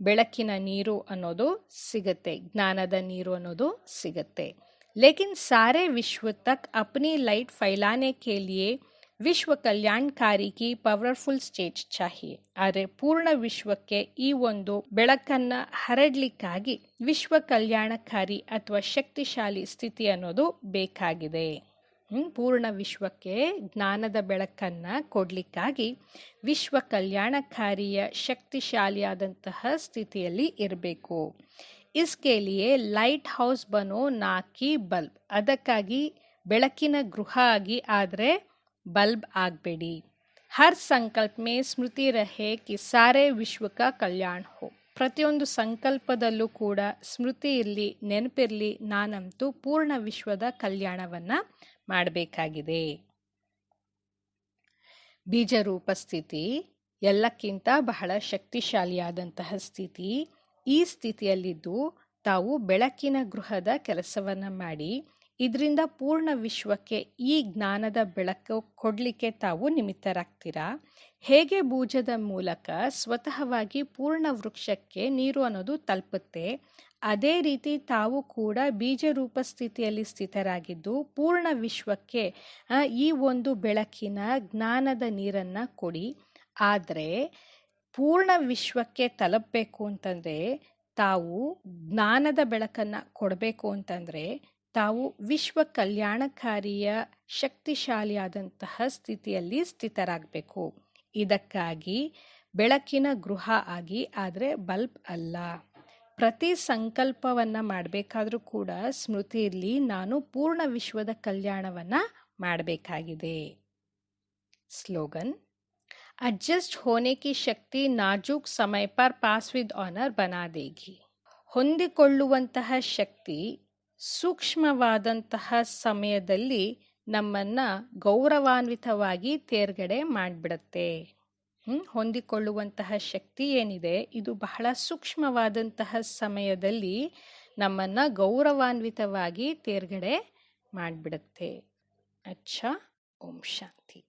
ಬೆಳಕಿನ ನೀರು ಅನ್ನೋದು ಸಿಗುತ್ತೆ, ಜ್ಞಾನದ ನೀರು ಅನ್ನೋದು ಸಿಗುತ್ತೆ. ಲೇಕಿನ್ ಸಾರೆ ವಿಶ್ವ ತಕ್ ಅಪ್ನಿ ಲೈಟ್ ಫೈಲಾನೆ ಕೆ ಲಿಯೆ ವಿಶ್ವ ಕಲ್ಯಾಣಕಾರಿ ಕಿ ಪವರ್ಫುಲ್ ಸ್ಟೇಜ್ ಚಾಹಿಯೆ. ಆದರೆ ಪೂರ್ಣ ವಿಶ್ವಕ್ಕೆ ಈ ಒಂದು ಬೆಳಕನ್ನು ಹರಡ್ಲಿಕ್ಕಾಗಿ ವಿಶ್ವ ಕಲ್ಯಾಣಕಾರಿ ಅಥವಾ ಶಕ್ತಿಶಾಲಿ ಸ್ಥಿತಿ ಅನ್ನೋದು ಬೇಕಾಗಿದೆ. ಪೂರ್ಣ ವಿಶ್ವಕ್ಕೆ ಜ್ಞಾನದ ಬೆಳಕನ್ನು ಕೊಡಲಿಕ್ಕಾಗಿ ವಿಶ್ವ ಕಲ್ಯಾಣಕಾರಿಯ ಶಕ್ತಿಶಾಲಿಯಾದಂತಹ ಸ್ಥಿತಿಯಲ್ಲಿ ಇರಬೇಕು. ಇಸ್ಕೆ ಲಿಯೆ ಲೈಟ್ ಹೌಸ್ ಬನೋ ನಾಕಿ ಬಲ್ಬ್. ಅದಕ್ಕಾಗಿ ಬೆಳಕಿನ ಗೃಹ ಆಗಿ ಆದರೆ ಬಲ್ಬ್ ಆಗಬೇಡಿ. ಹರ್ ಸಂಕಲ್ಪ ಮೇ ಸ್ಮೃತಿ ರಹೆ ಕಿ ಸಾರೆ ವಿಶ್ವಕ ಕಲ್ಯಾಣ ಹೋ. ಪ್ರತಿಯೊಂದು ಸಂಕಲ್ಪದಲ್ಲೂ ಕೂಡ ಸ್ಮೃತಿ ಇರಲಿ, ನೆನಪಿರಲಿ, ನಾನಂತೂ ಪೂರ್ಣ ವಿಶ್ವದ ಕಲ್ಯಾಣವನ್ನು ಮಾಡಬೇಕಾಗಿದೆ. ಬೀಜರೂಪ ಸ್ಥಿತಿ ಎಲ್ಲಕ್ಕಿಂತ ಬಹಳ ಶಕ್ತಿಶಾಲಿಯಾದಂತಹ ಸ್ಥಿತಿ. ಈ ಸ್ಥಿತಿಯಲ್ಲಿದ್ದು ತಾವು ಬೆಳಕಿನ ಗೃಹದ ಕೆಲಸವನ್ನು ಮಾಡಿ ಇದರಿಂದ ಪೂರ್ಣ ವಿಶ್ವಕ್ಕೆ ಈ ಜ್ಞಾನದ ಬೆಳಕು ಕೊಡಲಿಕ್ಕೆ ತಾವು ನಿಮಿತ್ತರಾಗ್ತೀರಾ. ಹೇಗೆ ಬೀಜದ ಮೂಲಕ ಸ್ವತಃವಾಗಿ ಪೂರ್ಣ ವೃಕ್ಷಕ್ಕೆ ನೀರು ಅನ್ನೋದು ತಲುಪುತ್ತೆ, ಅದೇ ರೀತಿ ತಾವು ಕೂಡ ಬೀಜ ರೂಪ ಸ್ಥಿತಿಯಲ್ಲಿ ಸ್ಥಿತರಾಗಿದ್ದು ಪೂರ್ಣ ವಿಶ್ವಕ್ಕೆ ಈ ಒಂದು ಬೆಳಕಿನ ಜ್ಞಾನದ ನೀರನ್ನು ಕೊಡಿ. ಆದರೆ ಪೂರ್ಣ ವಿಶ್ವಕ್ಕೆ ತಲುಪಬೇಕು ಅಂತಂದರೆ, ತಾವು ಜ್ಞಾನದ ಬೆಳಕನ್ನು ಕೊಡಬೇಕು ಅಂತಂದರೆ ತಾವು ವಿಶ್ವ ಕಲ್ಯಾಣಕಾರಿಯ ಶಕ್ತಿಶಾಲಿಯಾದಂತಹ ಸ್ಥಿತಿಯಲ್ಲಿ ಸ್ಥಿತರಾಗಬೇಕು. ಇದಕ್ಕಾಗಿ ಬೆಳಕಿನ ಗೃಹ ಆಗಿ, ಆದರೆ ಬಲ್ಬ್ ಅಲ್ಲ. ಪ್ರತಿ ಸಂಕಲ್ಪವನ್ನು ಮಾಡಬೇಕಾದ್ರೂ ಕೂಡ ಸ್ಮೃತಿ ಇರಲಿ, ನಾನು ಪೂರ್ಣ ವಿಶ್ವದ ಕಲ್ಯಾಣವನ್ನು ಮಾಡಬೇಕಾಗಿದೆ. ಸ್ಲೋಗನ್, ಅಡ್ಜಸ್ಟ್ ಹೋನೆ ಕಿ ಶಕ್ತಿ ನಾಜೂಕ್ ಸಮಯ ಪರ್ ಪಾಸ್ ವಿದ್ ಆನರ್ ಬನಾ ದೇಗಿ. ಹೊಂದಿಕೊಳ್ಳುವಂತಹ ಶಕ್ತಿ ಸೂಕ್ಷ್ಮವಾದಂತಹ ಸಮಯದಲ್ಲಿ ನಮ್ಮನ್ನು ಗೌರವಾನ್ವಿತವಾಗಿ ತೇರ್ಗಡೆ ಮಾಡಿಬಿಡುತ್ತೆ. ಹೊಂದಿಕೊಳ್ಳುವಂತಹ ಶಕ್ತಿ ಏನಿದೆ ಇದು ಬಹಳ ಸೂಕ್ಷ್ಮವಾದಂತಹ ಸಮಯದಲ್ಲಿ ನಮ್ಮನ್ನು ಗೌರವಾನ್ವಿತವಾಗಿ ತೇರ್ಗಡೆ ಮಾಡಿಬಿಡುತ್ತೆ. ಅಚ್ಚಾ, ಓಂ ಶಾಂತಿ.